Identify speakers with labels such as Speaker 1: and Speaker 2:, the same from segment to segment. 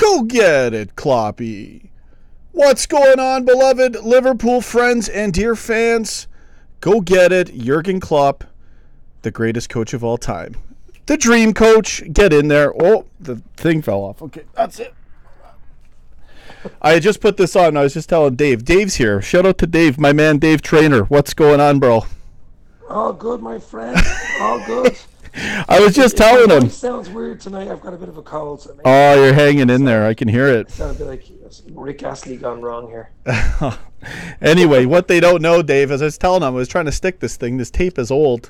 Speaker 1: Go get it, Kloppy. What's going on, beloved Liverpool friends and dear fans? Go get it, Jurgen Klopp, the greatest coach of all time. The dream coach. Get in there. Oh, the thing fell off. Okay, that's it. I just put this on. I was just telling Dave. Dave's here. Shout out to Dave, my man Dave Trainer. What's going on, bro?
Speaker 2: All good, my friend. All good.
Speaker 1: I was just telling him.
Speaker 2: It sounds weird tonight. I've got a bit of a cold. So
Speaker 1: you're hanging in there. I can hear it.
Speaker 2: I sound a bit like Rick Astley gone wrong here.
Speaker 1: Anyway, what they don't know, Dave, as I was telling him, I was trying to stick this thing. This tape is old.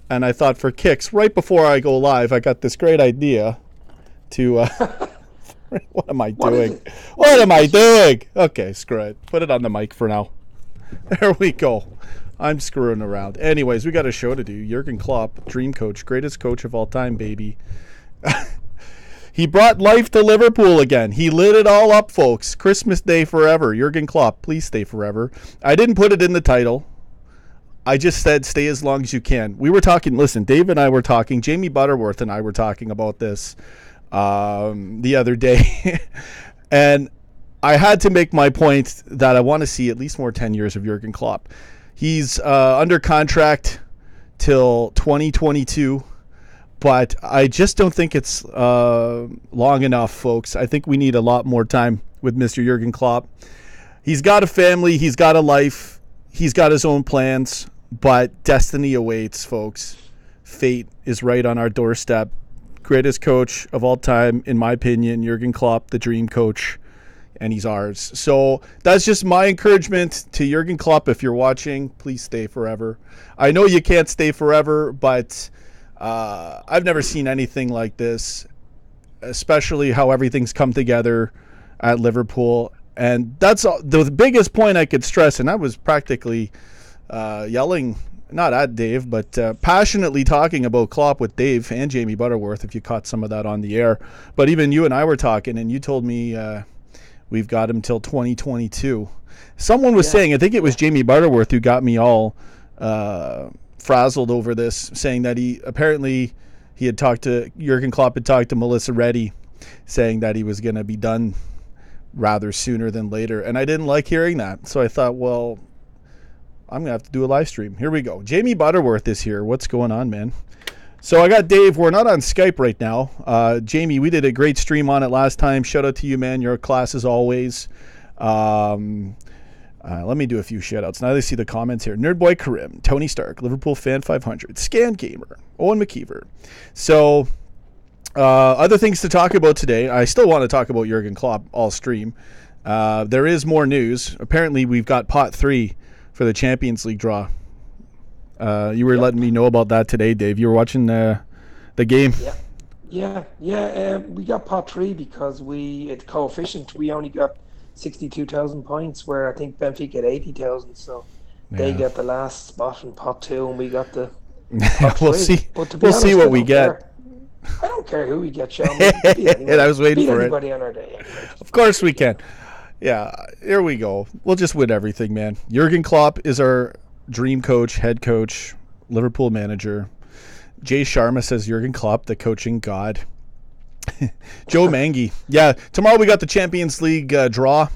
Speaker 1: And I thought for kicks, right before I go live, I got this great idea to... what am I doing? What am I doing? Okay, screw it. Put it on the mic for now. There we go. I'm screwing around. Anyways, we got a show to do. Jurgen Klopp, dream coach, greatest coach of all time, baby. He brought life to Liverpool again. He lit it all up, folks. Christmas Day forever. Jurgen Klopp, please stay forever. I didn't put it in the title. I just said stay as long as you can. We were talking, listen, Dave and I were talking, Jamie Butterworth and I were talking about this the other day. And I had to make my point that I want to see at least more 10 years of Jurgen Klopp. He's under contract till 2022, but I just don't think it's long enough, folks. I think we need a lot more time with Mr. Jurgen Klopp. He's got a family. He's got a life. He's got his own plans, but destiny awaits, folks. Fate is right on our doorstep. Greatest coach of all time, in my opinion, Jurgen Klopp, the dream coach. And he's ours. So that's just my encouragement to Jurgen Klopp. If you're watching, please stay forever. I know you can't stay forever, but I've never seen anything like this, especially how everything's come together at Liverpool. And that's the biggest point I could stress, and I was practically yelling, not at Dave, but passionately talking about Klopp with Dave and Jamie Butterworth, if you caught some of that on the air. But even you and I were talking, and you told me... we've got him till 2022. Someone was saying, I think it was Jamie Butterworth who got me all frazzled over this, saying that he had talked to, Jurgen Klopp had talked to Melissa Reddy, saying that he was going to be done rather sooner than later. And I didn't like hearing that. So I thought, well, I'm going to have to do a live stream. Here we go. Jamie Butterworth is here. What's going on, man? So I got Dave. We're not on Skype right now. Jamie, we did a great stream on it last time. Shout out to you, man. You're a class as always. Let me do a few shout outs. Now they see the comments here. Nerdboy Karim, Tony Stark, Liverpool Fan 500, Scan Gamer, Owen McKeever. So other things to talk about today. I still want to talk about Jurgen Klopp all stream. There is more news. Apparently we've got pot 3 for the Champions League draw. You were letting me know about that today, Dave. You were watching the game.
Speaker 2: Yeah. We got pot 3 because at coefficient we only got 62,000 points, where I think Benfica had 80,000. So they got the last spot in pot 2, and we got the.
Speaker 1: We'll see. But we'll see what we get.
Speaker 2: I don't care who we get, Sean. And
Speaker 1: I was waiting for it.
Speaker 2: On our day.
Speaker 1: Of course we can. Yeah, here we go. We'll just win everything, man. Jurgen Klopp is our dream coach, head coach, Liverpool manager. Jay Sharma says Jurgen Klopp, the coaching god. Joe Mangy. Yeah, tomorrow we got the Champions League draw.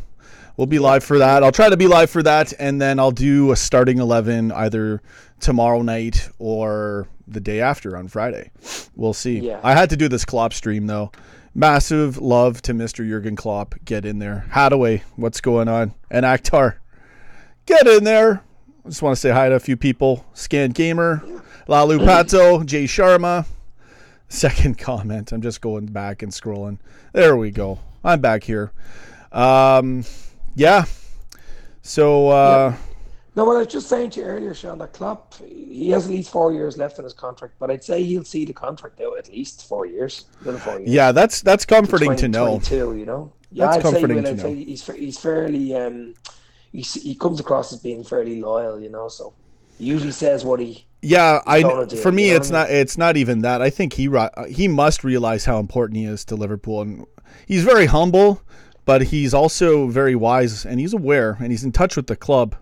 Speaker 1: We'll be live for that. I'll try to be live for that, and then I'll do a starting 11 either tomorrow night or the day after on Friday. We'll see. Yeah. I had to do this Klopp stream, though. Massive love to Mr. Jurgen Klopp. Get in there. Hadaway, what's going on? And Akhtar, get in there. I just want to say hi to a few people. Scan Gamer, Lalu Pato, Jay Sharma. Second comment. I'm just going back and scrolling. There we go. I'm back here. Yeah. So.
Speaker 2: No, what I was just saying to you earlier, Sean, that Klopp, he has at least 4 years left in his contract, but I'd say he'll see the contract out at least 4 years. Another 4 years.
Speaker 1: Yeah, that's comforting to know.
Speaker 2: You know. Yeah,
Speaker 1: that's comforting to know.
Speaker 2: He's fairly. He comes across as being fairly loyal, you know. So he usually says what he. Yeah,
Speaker 1: for me, it's not. It's not even that. I think he must realize how important he is to Liverpool, and he's very humble, but he's also very wise, and he's aware, and he's in touch with the club.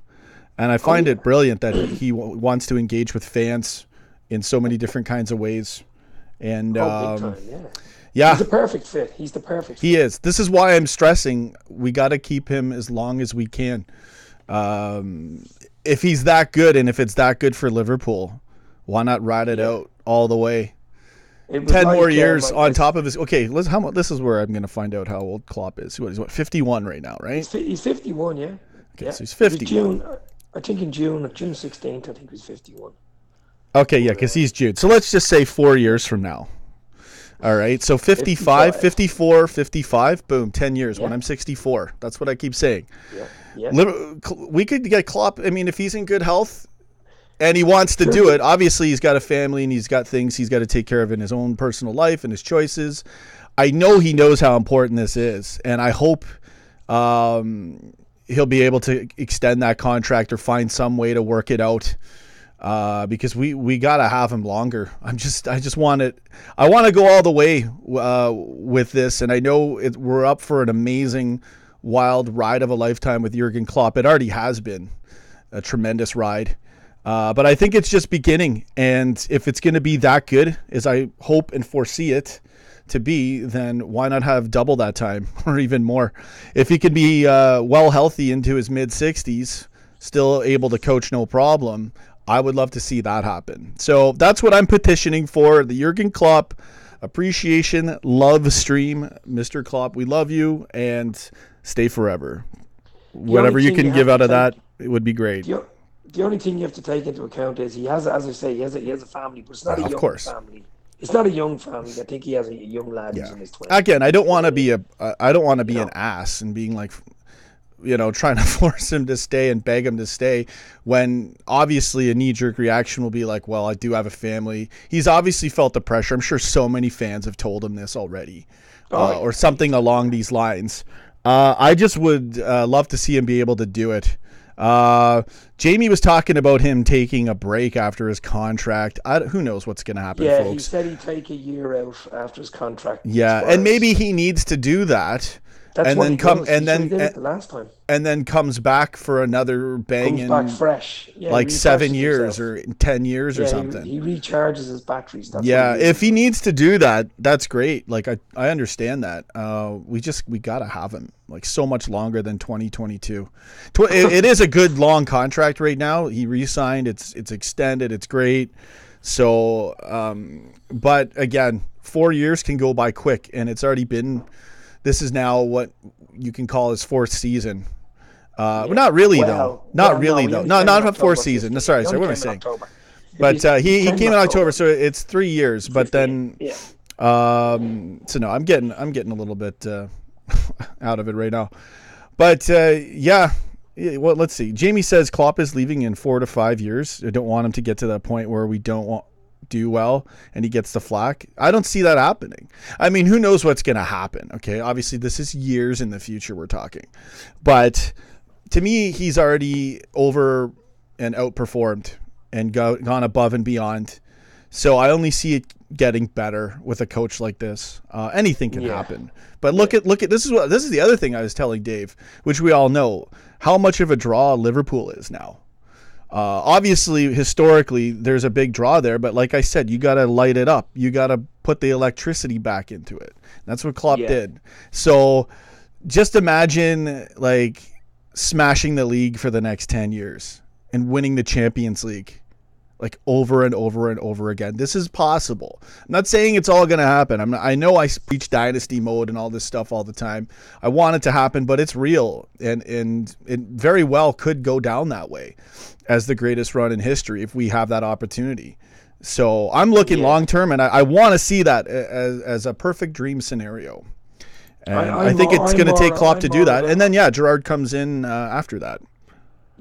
Speaker 1: And I find it brilliant that he wants to engage with fans in so many different kinds of ways. And
Speaker 2: big time, yeah.
Speaker 1: Yeah.
Speaker 2: He's the perfect fit. He's the perfect fit.
Speaker 1: He is. This is why I'm stressing we got to keep him as long as we can. If he's that good and if it's that good for Liverpool, why not ride it out all the way? 10 more years on top of his. Okay, this is where I'm going to find out how old Klopp is. He's 51 right now, right?
Speaker 2: He's 51, yeah.
Speaker 1: Okay, so he's 50.
Speaker 2: I think in June 16th, I think he's 51.
Speaker 1: Okay, yeah, because he's June. So let's just say 4 years from now. All right, so 55, 54, 55, boom, 10 years when I'm 64. That's what I keep saying.
Speaker 2: Yeah.
Speaker 1: We could get Klopp. I mean, if he's in good health and he wants to do it, obviously he's got a family and he's got things he's got to take care of in his own personal life and his choices. I know he knows how important this is, and I hope he'll be able to extend that contract or find some way to work it out. Because we gotta have him longer. I want it. I want to go all the way with this, and I know we're up for an amazing, wild ride of a lifetime with Jurgen Klopp. It already has been a tremendous ride, but I think it's just beginning. And if it's going to be that good as I hope and foresee it to be, then why not have double that time or even more? If he can be well healthy into his mid-60s, still able to coach no problem, I would love to see that happen. So that's what I'm petitioning for, the Jurgen Klopp appreciation love stream. Mr. Klopp, we love you, and stay forever. Whatever you can give out of that, it would be great.
Speaker 2: The only thing you have to take into account is he has, as I say, he has a family, but it's not a young family. It's not a young family. I think he has a young lad who's in his 20s.
Speaker 1: Again, I don't want to be an ass and being like, trying to force him to stay and beg him to stay when obviously a knee-jerk reaction will be like, well, I do have a family. He's obviously felt the pressure. I'm sure so many fans have told him this already or something along these lines. I just would love to see him be able to do it. Jamie was talking about him taking a break after his contract. Who knows what's going to happen, folks.
Speaker 2: Yeah, he said he'd take a year out after his contract.
Speaker 1: Yeah, and maybe he needs to do that.
Speaker 2: That's what he did it the last time.
Speaker 1: And then comes back for another banging.
Speaker 2: Comes back fresh. Yeah,
Speaker 1: like 7 years or 10 years or something.
Speaker 2: He recharges his batteries. That's
Speaker 1: if he needs to do that, that's great. Like I understand that. We gotta have him like so much longer than 2022. It is a good long contract right now. He re-signed. It's extended. It's great. So, but again, 4 years can go by quick, and it's already been. This is now what you can call his fourth season. Not really, though. Not a fourth season. Sorry, what am I saying? But he came in October, so it's 3 years. But then, so no, I'm getting a little bit out of it right now. But well, let's see. Jamie says Klopp is leaving in 4 to 5 years. I don't want him to get to that point where we don't do well and he gets the flack. I don't see that happening. I mean, who knows what's going to happen? Okay, obviously this is years in the future we're talking, but to me he's already over and outperformed and gone above and beyond. So I only see it getting better with a coach like this. Anything can happen. But look at this is the other thing I was telling Dave, which we all know how much of a draw Liverpool is now. Obviously, historically, there's a big draw there, but like I said, you got to light it up. You got to put the electricity back into it. That's what Klopp did. So just imagine like smashing the league for the next 10 years and winning the Champions League like over and over and over again. This is possible. I'm not saying it's all going to happen. I know I preach dynasty mode and all this stuff all the time. I want it to happen, but it's real, and it very well could go down that way as the greatest run in history if we have that opportunity. So I'm looking long term, and I want to see that as a perfect dream scenario. And I think it's going to take Klopp to do that. And then, Gerrard comes in after that.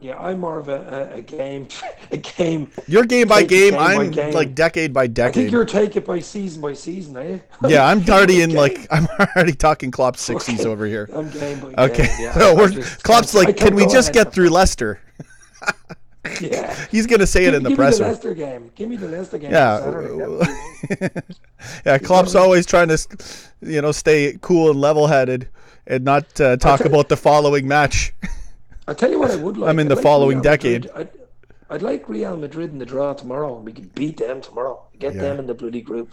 Speaker 2: Yeah, I'm more of a game.
Speaker 1: You're game by game. I'm like decade by decade.
Speaker 2: I think you're taking it by season, are you?
Speaker 1: Yeah, I'm already I'm already talking Klopp's 60s over here.
Speaker 2: I'm game by game.
Speaker 1: Okay,
Speaker 2: Yeah,
Speaker 1: so Klopp's like, can we just get through Leicester?
Speaker 2: Yeah,
Speaker 1: he's gonna say it in the presser.
Speaker 2: Give me the Leicester game.
Speaker 1: Yeah, yeah. Klopp's always trying to, stay cool and level-headed and not talk about the following match.
Speaker 2: I'll tell you what I would like.
Speaker 1: I'm in the following decade.
Speaker 2: I'd like Real Madrid in the draw tomorrow, and we could beat them tomorrow. Get them in the bloody group.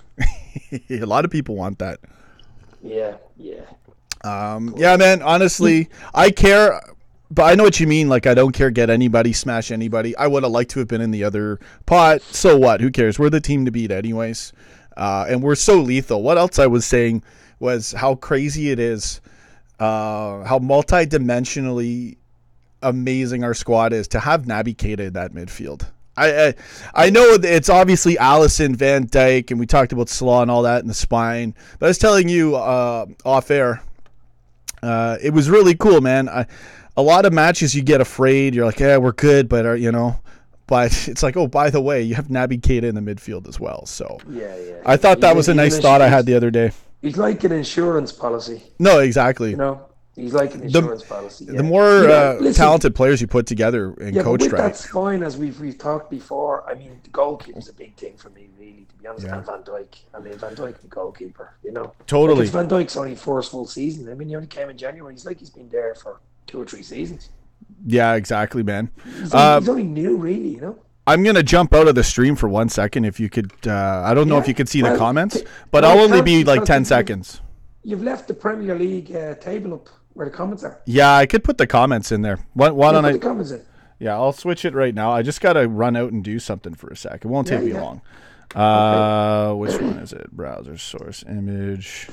Speaker 1: A lot of people want that.
Speaker 2: Yeah, yeah.
Speaker 1: Yeah, man, honestly, I care, but I know what you mean. Like, I don't care, get anybody, smash anybody. I would have liked to have been in the other pot. So what? Who cares? We're the team to beat anyways. And we're so lethal. What else I was saying was how crazy it is, how multi-dimensionally amazing our squad is to have Naby Keita in that midfield. I know it's obviously Allison, Van Dijk, and we talked about Salah and all that in the spine. But I was telling you off air, it was really cool, man. A lot of matches you get afraid. You're like, yeah, we're good, but but it's like, oh, by the way, you have Naby Keita in the midfield as well. So
Speaker 2: yeah.
Speaker 1: I thought that was a nice thought I had the other day.
Speaker 2: He's like an insurance policy.
Speaker 1: No, exactly.
Speaker 2: He's like an insurance policy. Yeah.
Speaker 1: The more talented players you put together and coached right.
Speaker 2: That's fine, as we've talked before. I mean, the goalkeeper is a big thing for me, really, to be honest. And Van Dijk. I mean, Van Dijk, the goalkeeper, Totally. Like, Van Dijk's only first full season. I mean, he only came in January. He's been there for 2 or 3 seasons.
Speaker 1: Yeah, exactly, man.
Speaker 2: He's only new, really,
Speaker 1: I'm going to jump out of the stream for 1 second if you could. I don't know if you could see the comments, but I'll only be like 10 seconds.
Speaker 2: You've left the Premier League table up where the comments are.
Speaker 1: Yeah, I could put the comments in there. Put
Speaker 2: the comments in.
Speaker 1: Yeah, I'll switch it right now. I just got to run out and do something for a sec. It won't take me long. Okay. Which one is it? Browser source image.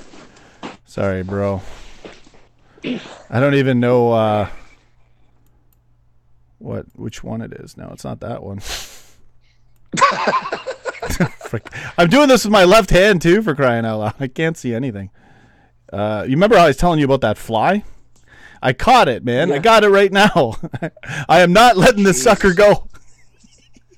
Speaker 1: Sorry, bro. I don't even know which one it is. No, it's not that one. I'm doing this with my left hand too, for crying out loud. I can't see anything. You remember how I was telling you about that fly? I caught it, man. Yeah. I got it right now. I am not letting this sucker go.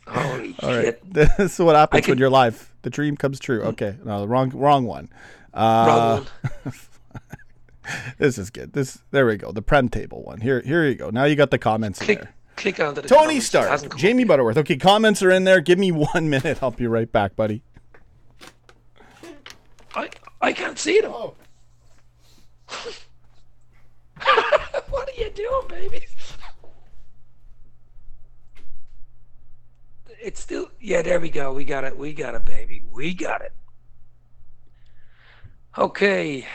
Speaker 2: Holy
Speaker 1: All right.
Speaker 2: shit.
Speaker 1: This is what happens when you're live. The dream comes true. Okay. No, the wrong one.
Speaker 2: Wrong one.
Speaker 1: This is good. There we go. The Prem table one. Here you go. Now you got the comments in there.
Speaker 2: Click on the
Speaker 1: Tony Stark, Jamie Butterworth. Okay, comments are in there. Give me 1 minute. I'll be right back, buddy.
Speaker 2: I can't see them. Oh. What are you doing, baby? It's still... Yeah, there we go. We got it, baby. We got it. Okay.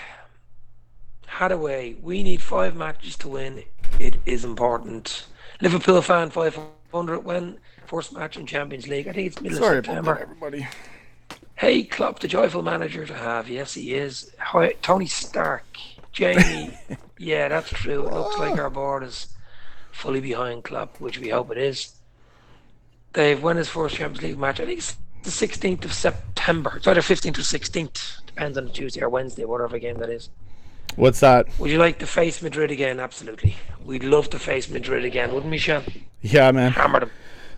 Speaker 2: Hathaway, we need 5 matches to win. It is important. Liverpool fan 500 win. First match in Champions League. I think it's middle of September.
Speaker 1: Sorry about that, everybody.
Speaker 2: Hey, Klopp, the joyful manager to have. Yes, he is. Hi, Tony Stark. Jamie. Yeah, that's true. It looks like our board is fully behind Klopp, which we hope it is. They've won his first Champions League match. I think it's the 16th of September. It's either 15th or 16th. Depends on the Tuesday or Wednesday, whatever game that is.
Speaker 1: What's that?
Speaker 2: Would you like to face Madrid again? Absolutely. We'd love to face Madrid again, wouldn't we, Sean?
Speaker 1: Yeah, man.
Speaker 2: Hammer them.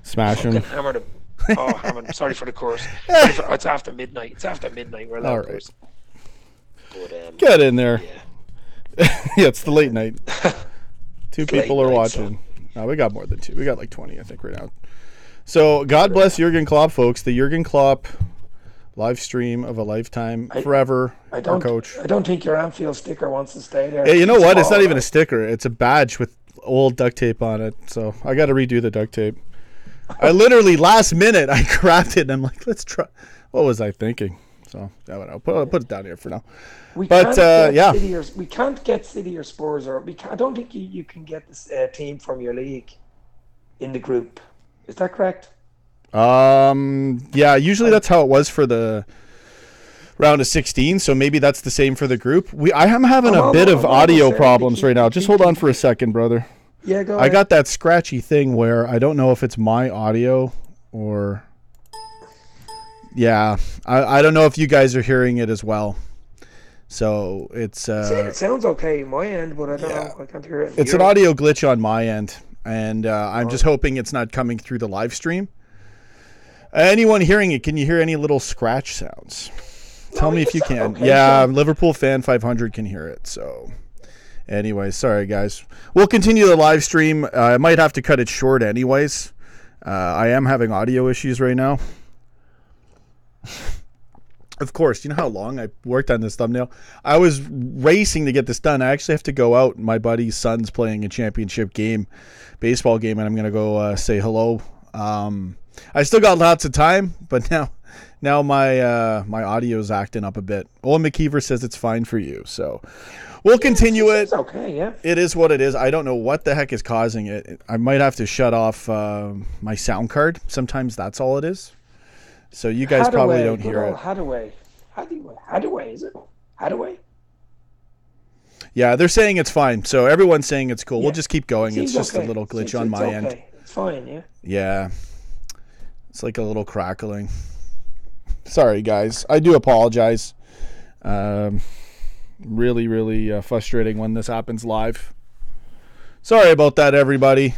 Speaker 1: Smash them.
Speaker 2: Hammer them. Oh, hammer them. Sorry for the curse. It's after midnight. We're allowed to curse. But,
Speaker 1: get in there. Yeah, it's the late night. 2 people are watching. So. No, we got more than 2. We got like 20, I think, right now. So, God bless Jurgen Klopp, folks. The Jurgen Klopp live stream of a lifetime, forever. Our coach.
Speaker 2: I don't think your Anfield sticker wants to stay there.
Speaker 1: Hey, you know what? It's not even a sticker. It's a badge with old duct tape on it. So I got to redo the duct tape. I literally last minute I grabbed it and I'm like, let's try. What was I thinking? So I'll put it down here for now.
Speaker 2: We can't get City or Spurs, or I don't think you can get this team from your league in the group. Is that correct?
Speaker 1: Yeah, usually that's how it was for the round of 16, so maybe that's the same for the group. I am having a bit of audio problems right now. Just hold on for a second, brother.
Speaker 2: Yeah, go ahead.
Speaker 1: I got that scratchy thing where I don't know if it's my audio or... Yeah, I don't know if you guys are hearing it as well. So it's...
Speaker 2: it sounds okay on my end, but I don't know. I can't hear it.
Speaker 1: It's an audio glitch on my end, and I'm just hoping it's not coming through the live stream. Anyone hearing it, can you hear any little scratch sounds? Tell me if you can. Okay, yeah, sure. Liverpool fan 500 can hear it. So anyway, sorry, guys. We'll continue the live stream. I might have to cut it short anyways. I am having audio issues right now. Of course, you know how long I worked on this thumbnail? I was racing to get this done. I actually have to go out. My buddy's son's playing a championship game, baseball game, and I'm going to go say hello. I still got lots of time, but now Now my audio's acting up a bit. Owen McKeever says it's fine for you, so we'll continue it.
Speaker 2: It's okay, yeah.
Speaker 1: It is what it is. I don't know what the heck is causing it. I might have to shut off my sound card. Sometimes that's all it is. So you guys probably don't hear it.
Speaker 2: Hadaway, is it? Hadaway?
Speaker 1: Yeah, they're saying it's fine. So everyone's saying it's cool. We'll just keep going. It's just a little glitch on my end.
Speaker 2: It's fine, yeah.
Speaker 1: Yeah. It's like a little crackling. Sorry, guys. I do apologize. Really, really frustrating when this happens live. Sorry about that, everybody.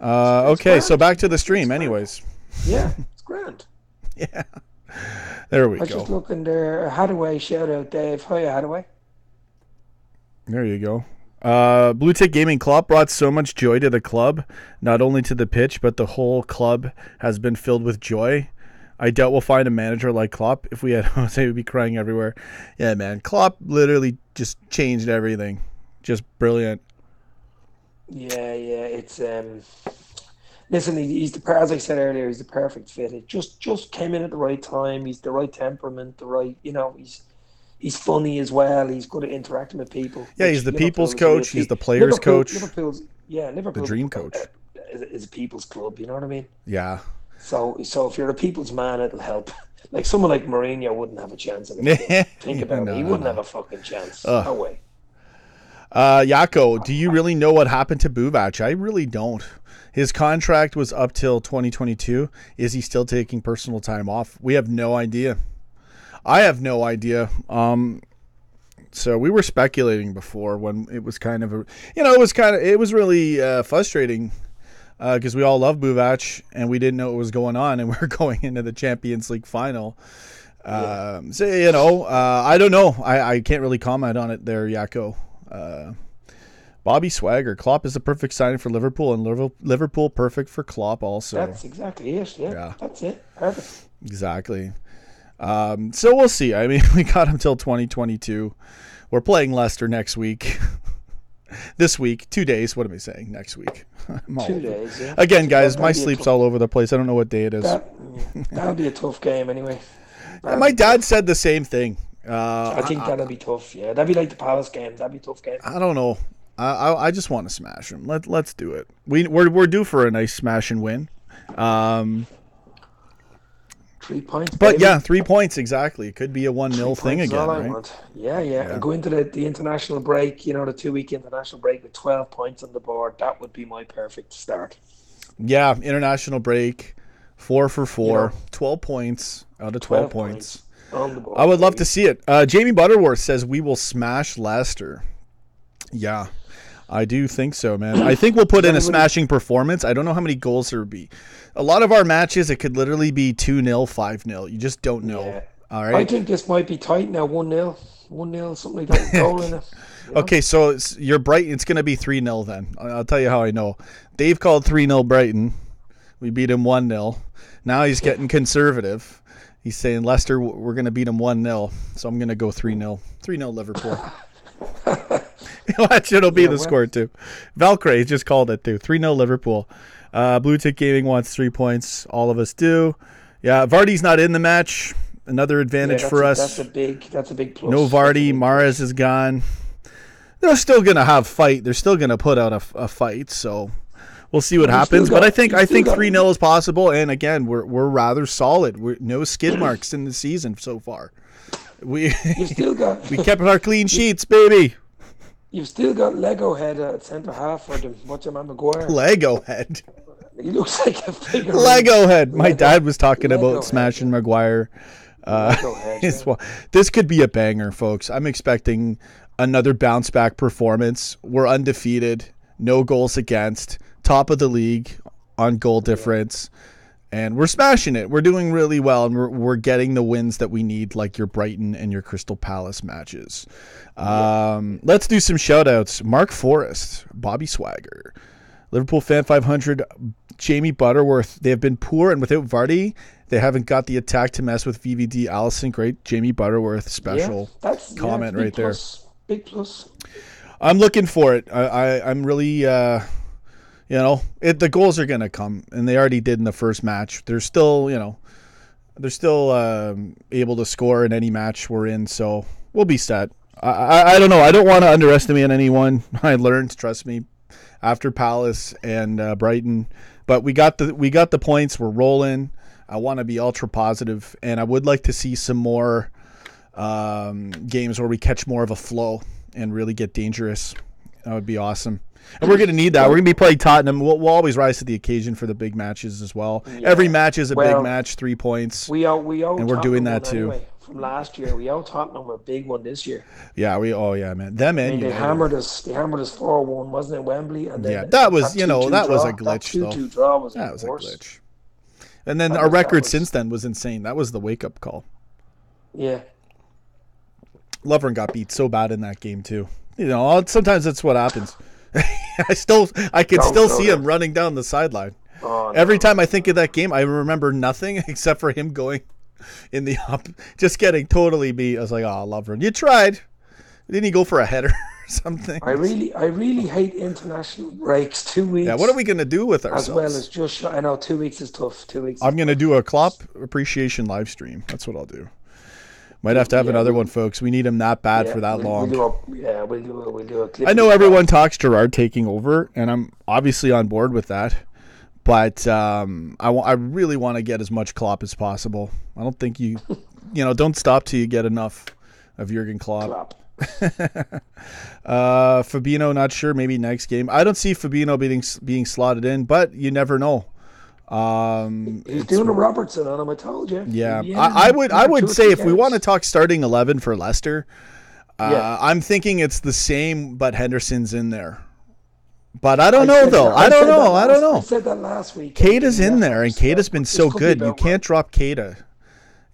Speaker 1: Okay, so back to the stream anyways.
Speaker 2: Yeah, it's grand.
Speaker 1: Yeah. There we go.
Speaker 2: I was just looking there. Hadaway, shout out, Dave. Hiya, Hadaway.
Speaker 1: There you go. Blue Tick Gaming Klopp brought so much joy to the club, not only to the pitch, but the whole club has been filled with joy. I doubt we'll find a manager like Klopp. If we had Jose, we'd be crying everywhere. Yeah, man. Klopp literally just changed everything. Just brilliant.
Speaker 2: Yeah. It's listen, he's as I said earlier, he's the perfect fit. It just came in at the right time. He's the right temperament, the right, he's funny as well. He's good at interacting with people.
Speaker 1: Yeah, he's the people's coach. He's the players' coach.
Speaker 2: Liverpool,
Speaker 1: the dream coach.
Speaker 2: Is a people's club. You know what I mean?
Speaker 1: Yeah.
Speaker 2: So if you're a people's man, it'll help. Like someone like Mourinho wouldn't have a chance. Think about it. He wouldn't have a fucking chance. No way.
Speaker 1: Yako, do you really know what happened to Buvac? I really don't. His contract was up till 2022. Is he still taking personal time off? We have no idea. I have no idea. So we were speculating before when it was kind of it was really frustrating because we all love Buvac and we didn't know what was going on and we're going into the Champions League final. So I don't know. I can't really comment on it there, Yako. Bobby Swagger, Klopp is the perfect signing for Liverpool, and Liverpool perfect for Klopp also.
Speaker 2: That's exactly it. Yeah. That's it. Perfect.
Speaker 1: Exactly. So we'll see. I mean, we got him till 2022. We're playing Leicester next week. This week, 2 days. What am I saying? Next week.
Speaker 2: 2 days. Yeah.
Speaker 1: Again, guys, my sleep's all over the place. I don't know what day it is.
Speaker 2: That'll be a tough game anyway.
Speaker 1: My dad said the same thing.
Speaker 2: I think that'll be tough. Yeah, that'd be like the Palace game. That'd be a tough game.
Speaker 1: I don't know. I just want to smash him. Let's do it. We're due for a nice smash and win.
Speaker 2: 3 points.
Speaker 1: But baby. Yeah, 3 points exactly. It could be a 1-0 thing again, right?
Speaker 2: Yeah. And go into the international break. The 2-week international break with 12 points on the board. That would be my perfect start.
Speaker 1: Yeah, international break, 4 for 4, 12 points out of 12 points.
Speaker 2: On the board,
Speaker 1: I would love to see it. Jamie Butterworth says we will smash Leicester. Yeah, I do think so, man. I think we'll put in a smashing performance. I don't know how many goals there would be. A lot of our matches, it could literally be 2-0, 5-0. You just don't know. Yeah. All right.
Speaker 2: I think this might be tight now, 1-0. 1-0, something like that. Goal in it.
Speaker 1: Okay, so you're Brighton. It's going to be 3-0 then. I'll tell you how I know. Dave called 3-0 Brighton. We beat him 1-0. Now he's getting conservative. He's saying, Leicester, we're going to beat him 1-0. So I'm going to go 3-0. 3-0 Liverpool. Watch, it'll be the score too. Valkyrie just called it too. 3-0 Liverpool. Blue Tick Gaming wants 3 points. All of us do. Yeah, Vardy's not in the match. Another advantage for us.
Speaker 2: That's a big plus.
Speaker 1: No Vardy. Mahrez is gone. They're still gonna have fight. They're still gonna put out a fight. So we'll see what happens. But I think 3-0 is possible. And again, we're rather solid. No skid marks in the season so far. We kept our clean sheets, baby.
Speaker 2: You've still got Lego head at centre half for what's your man Maguire.
Speaker 1: Lego head.
Speaker 2: He looks like a figure.
Speaker 1: Lego head. My dad was talking about smashing Maguire.
Speaker 2: Lego head, yeah.
Speaker 1: This could be a banger, folks. I'm expecting another bounce back performance. We're undefeated, no goals against, top of the league on goal difference. And we're smashing it. We're doing really well, and we're getting the wins that we need, like your Brighton and your Crystal Palace matches. Let's do some shout-outs. Mark Forrest, Bobby Swagger, Liverpool Fan 500, Jamie Butterworth. They have been poor, and without Vardy, they haven't got the attack to mess with VVD. Allison, great. Jamie Butterworth, special comment right there.
Speaker 2: Big plus.
Speaker 1: I'm looking for it. I'm really... the goals are going to come, and they already did in the first match. There's still, They're still able to score in any match we're in, so we'll be set. I don't know. I don't want to underestimate anyone. I learned, trust me, after Palace and Brighton. But we got the points. We're rolling. I want to be ultra positive, and I would like to see some more games where we catch more of a flow and really get dangerous. That would be awesome. And we're going to need that. We're going to be playing Tottenham. We'll always rise to the occasion for the big matches as well. Yeah. Every match is a big match, 3 points.
Speaker 2: We owe
Speaker 1: and we're doing that too.
Speaker 2: Anyway, from last year, we owe Tottenham a big one this year.
Speaker 1: Yeah, man. Them and
Speaker 2: they hammered us 4-1, wasn't it, Wembley? And then
Speaker 1: that was, that was a glitch though.
Speaker 2: 2-2 draw was
Speaker 1: a glitch. And then our record since then was insane. That was the wake-up call.
Speaker 2: Yeah.
Speaker 1: Lovren got beat so bad in that game too. Sometimes that's what happens. I can still see him running down the sideline. Oh, no. Every time I think of that game, I remember nothing except for him going in the up, just getting totally beat. I was like, "Oh, Lovren, you tried. Didn't he go for a header or something?"
Speaker 2: I really hate international breaks. 2 weeks.
Speaker 1: Yeah, what are we gonna do with ourselves?
Speaker 2: As well as just, I know 2 weeks is tough. 2 weeks.
Speaker 1: I'm gonna do a Klopp appreciation live stream. That's what I'll do. Might have to have another one, folks. We need him that bad for that long.
Speaker 2: We'll do a clip.
Speaker 1: I know everyone talks Gerrard taking over, and I'm obviously on board with that. But I really want to get as much Klopp as possible. I don't think don't stop till you get enough of Jurgen Klopp. Fabinho, not sure. Maybe next game. I don't see Fabinho being slotted in, but you never know.
Speaker 2: He's doing a Robertson on him, I told you.
Speaker 1: Yeah, I would say if we want to talk starting 11 for Leicester, I'm thinking it's the same, but Henderson's in there. But I don't know, though. I don't know.
Speaker 2: I said that last week.
Speaker 1: Keita's in there, and Keita's been so good. You can't drop Keita.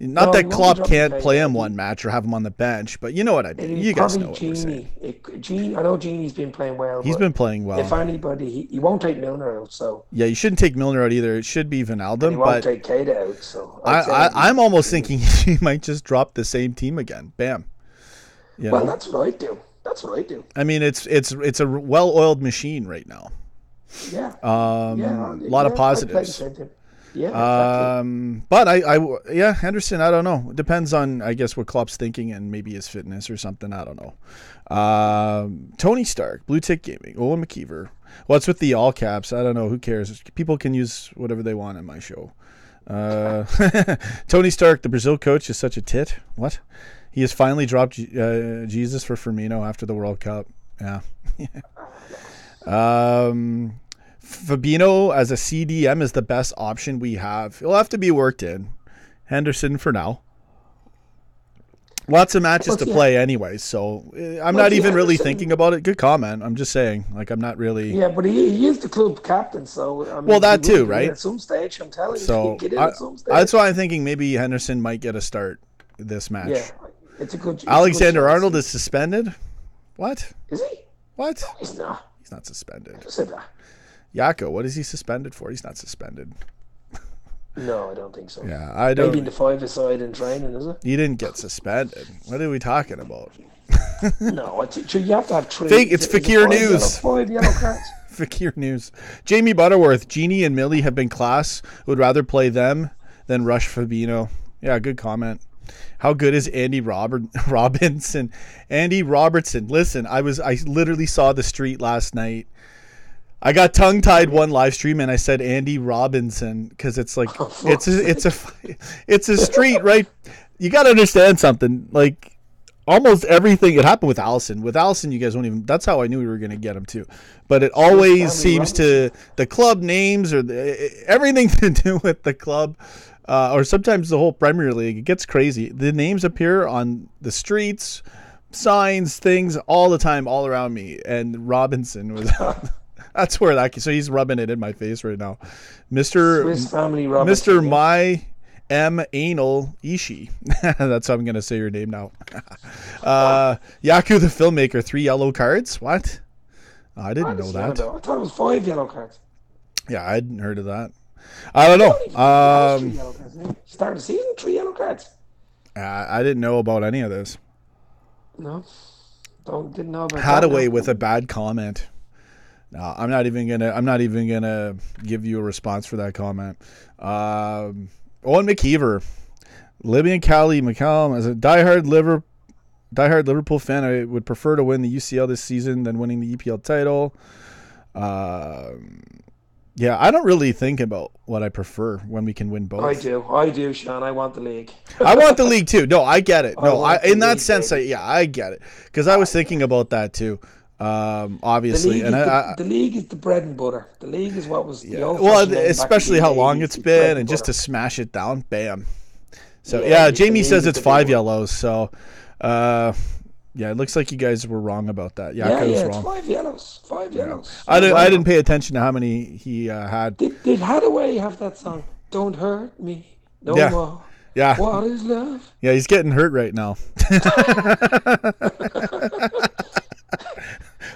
Speaker 1: Not that Klopp can't play him one match or have him on the bench, but you know what I mean. You guys know what I'm saying.
Speaker 2: I know Gini's been playing well.
Speaker 1: He's been playing well.
Speaker 2: If anybody, he won't take Milner out. So
Speaker 1: yeah, you shouldn't take Milner out either. It should be Wijnaldum.
Speaker 2: He won't take Keita out. So
Speaker 1: I'm almost thinking he might just drop the same team again. Bam.
Speaker 2: Well, that's what I do.
Speaker 1: I mean, it's a well-oiled machine right now.
Speaker 2: Yeah.
Speaker 1: A lot of positives.
Speaker 2: Yeah. Exactly.
Speaker 1: But Henderson, I don't know. It depends on, I guess, what Klopp's thinking and maybe his fitness or something. I don't know. Tony Stark, Blue Tick Gaming, Owen McKeever. What's with the all caps? I don't know. Who cares? People can use whatever they want in my show. Tony Stark, the Brazil coach, is such a tit. What? He has finally dropped Jesus for Firmino after the World Cup. Yeah. Fabinho as a CDM is the best option we have. He'll have to be worked in. Henderson for now. Lots of matches to play anyway, so I'm not even really thinking about it. Good comment. I'm just saying, I'm not really.
Speaker 2: Yeah, but he is the club captain, so I mean,
Speaker 1: well, that too, right?
Speaker 2: At some stage, I'm telling
Speaker 1: you,
Speaker 2: get in at some stage.
Speaker 1: That's why I'm thinking maybe Henderson might get a start this match.
Speaker 2: Yeah, it's a good.
Speaker 1: Alexander-Arnold is suspended. What?
Speaker 2: Is he?
Speaker 1: What?
Speaker 2: No, he's not.
Speaker 1: He's not suspended.
Speaker 2: Who said that?
Speaker 1: Yako, what is he suspended for? He's not suspended.
Speaker 2: No, I don't think so.
Speaker 1: Yeah, I don't.
Speaker 2: Maybe in the 5-a-side in training, is it?
Speaker 1: He didn't get suspended. What are we talking about?
Speaker 2: No, you have to have 3.
Speaker 1: It's Fakir News.
Speaker 2: 5 yellow cards.
Speaker 1: Fakir News. Jamie Butterworth, Genie and Millie have been class. Would rather play them than rush Fabinho. Yeah, good comment. How good is Andy Robinson? Andy Robertson. Listen, I literally saw the street last night. I got tongue-tied one live stream and I said Andy Robinson because it's like it's a street, right? You got to understand something. Like almost everything, it happened with Allison. With Allison, you guys won't even. That's how I knew we were going to get him too. But it always seems to the club names or everything to do with the club, or sometimes the whole Premier League. It gets crazy. The names appear on the streets, signs, things all the time, all around me. And Robinson was. That's where that. So he's rubbing it in my face right now,
Speaker 2: Swiss Family Robinson.
Speaker 1: Mr. My M Anal Ishii. That's how I'm gonna say your name now. Yaku the filmmaker, 3 yellow cards. What? Oh, I didn't know that.
Speaker 2: I thought it was 5 yellow cards.
Speaker 1: Yeah, I hadn't heard of that. I don't know.
Speaker 2: Start the season, 3 yellow cards.
Speaker 1: I didn't know about any of this.
Speaker 2: No, didn't know about.
Speaker 1: Had away with a bad comment. No, I'm not even gonna give you a response for that comment. Owen McKeever, Libyan Cali McCallum, as a diehard Liverpool fan, I would prefer to win the UCL this season than winning the EPL title. Yeah, I don't really think about what I prefer when we can win both.
Speaker 2: I do, Sean. I want the league.
Speaker 1: I want the league too. No, I get it. No, in that
Speaker 2: league,
Speaker 1: sense, I get it, because I was thinking about that too. Obviously,
Speaker 2: the league is the bread and butter. The league is what was the old.
Speaker 1: Well, especially how long it's been, and just to smash it down, bam. So yeah, Jamie says it's 5 yellows. So, yeah, it looks like you guys were wrong about that.
Speaker 2: Yeah,
Speaker 1: was
Speaker 2: it's
Speaker 1: wrong.
Speaker 2: 5 yellows. 5 yellows.
Speaker 1: I didn't pay attention to how many he had.
Speaker 2: Did Hadaway have that song? Don't hurt me no more.
Speaker 1: Yeah.
Speaker 2: What is love?
Speaker 1: Yeah, he's getting hurt right now.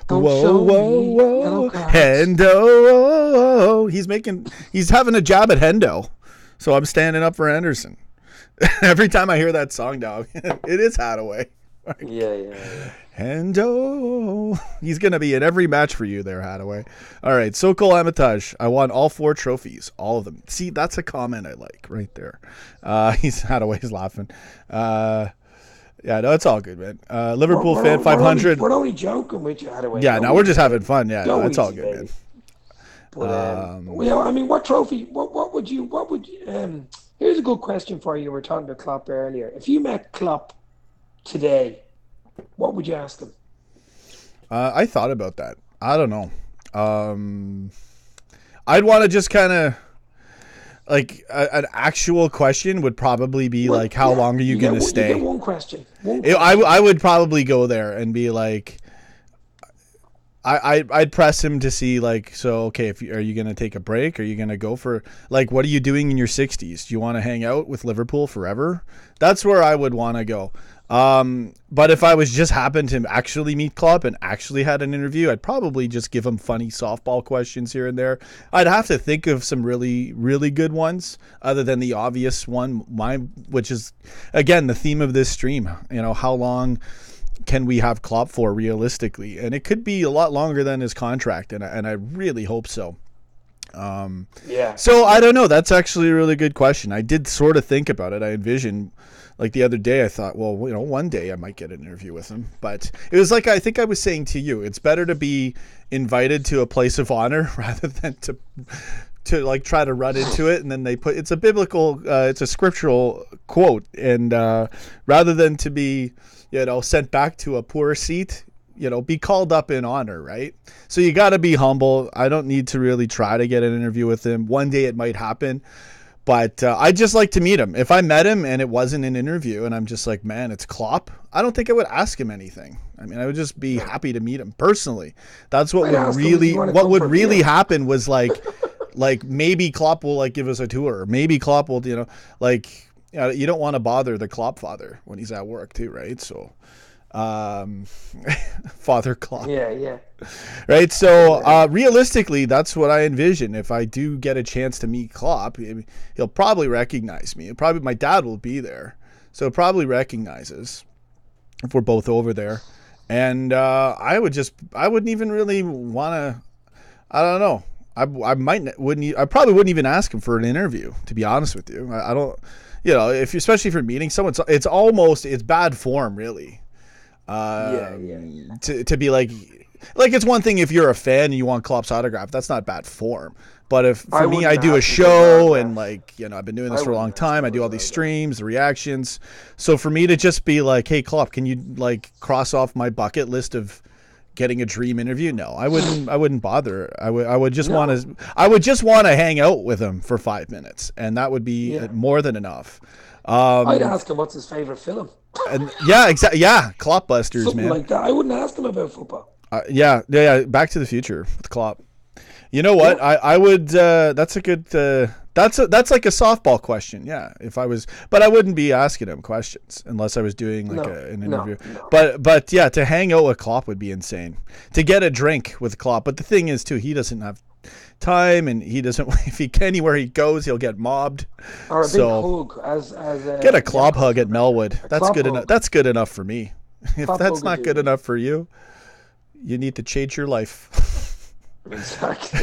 Speaker 1: Whoa. Hendo. He's having a jab at Hendo. So I'm standing up for Henderson. Every time I hear that song, dog, it is Hadaway.
Speaker 2: Yeah.
Speaker 1: Hendo. He's going to be in every match for you there, Hadaway. All right, Sokol Amataj. I won all 4 trophies, all of them. See, that's a comment I like right there. Hadaway's laughing. Yeah, no, it's all good, man. Liverpool fan 500.
Speaker 2: We're only joking with you, Hadaway.
Speaker 1: Yeah, now we're just having fun. Yeah, no, it's all good, man.
Speaker 2: But I mean, what trophy? What would you? Here's a good question for you. We were talking about Klopp earlier. If you met Klopp today, what would you ask him?
Speaker 1: I thought about that. I don't know. I'd want to just kind of like an actual question would probably be like, how long are you going to stay?
Speaker 2: You get one question.
Speaker 1: I would probably go there and be like, I'd press him to see, like, so, okay, are you going to take a break? Are you going to go for, like, what are you doing in your 60s? Do you want to hang out with Liverpool forever? That's where I would want to go. But if I was just happened to actually meet Klopp and actually had an interview, I'd probably just give him funny softball questions here and there. I'd have to think of some really, really good ones other than the obvious one, which is, again, the theme of this stream. You know, how long can we have Klopp for realistically? And it could be a lot longer than his contract, and I really hope so. So I don't know. That's actually a really good question. I did sort of think about it. I envisioned, like the other day, I thought, well, you know, one day I might get an interview with him. But it was like, I think I was saying to you, it's better to be invited to a place of honor rather than to like try to run into it. And then it's a biblical, it's a scriptural quote. And rather than to be, you know, sent back to a poor seat, you know, be called up in honor, right? So you got to be humble. I don't need to really try to get an interview with him. One day it might happen, but I'd just like to meet him. If I met him and it wasn't an interview and I'm just like, man, it's Klopp, I don't think I would ask him anything. I mean, I would just be happy to meet him personally. That's what would really happen was like maybe Klopp will like give us a tour. Maybe Klopp will, you know, like, you don't want to bother the Klopp father when he's at work too, right? So, Father Klopp.
Speaker 2: Yeah.
Speaker 1: Right. So, realistically, that's what I envision. If I do get a chance to meet Klopp, he'll probably recognize me. My dad will be there, so probably recognizes if we're both over there. And I wouldn't even really want to. I don't know. I probably wouldn't even ask him for an interview, to be honest with you. I don't. You know, especially if you're meeting someone, it's bad form, really. To be like it's one thing if you're a fan and you want Klopp's autograph, that's not bad form. But if for me, I do a show and like, you know, I've been doing this for a long time. I do all these streams, the reactions. So for me to just be like, hey, Klopp, can you like cross off my bucket list of getting a dream interview? No, I wouldn't bother. I would just want to hang out with him for 5 minutes, and that would be more than enough.
Speaker 2: I'd ask him what's his favorite film.
Speaker 1: And exactly. Yeah, Klopp busters,
Speaker 2: something
Speaker 1: man.
Speaker 2: Like that. I wouldn't ask him about football.
Speaker 1: Yeah. Back to the Future with Klopp. You know what? Yeah. I would. That's a good. That's like a softball question. Yeah. If I was, but I wouldn't be asking him questions unless I was doing like an interview. No. But yeah, to hang out with Klopp would be insane. To get a drink with Klopp. But the thing is too, he doesn't have time, and he doesn't. If anywhere he goes, he'll get mobbed.
Speaker 2: Or a big hug as
Speaker 1: get a Klopp hug at Melwood. That's good enough. That's good enough for me. If that's not good enough for you, you need to change your life.
Speaker 2: Exactly.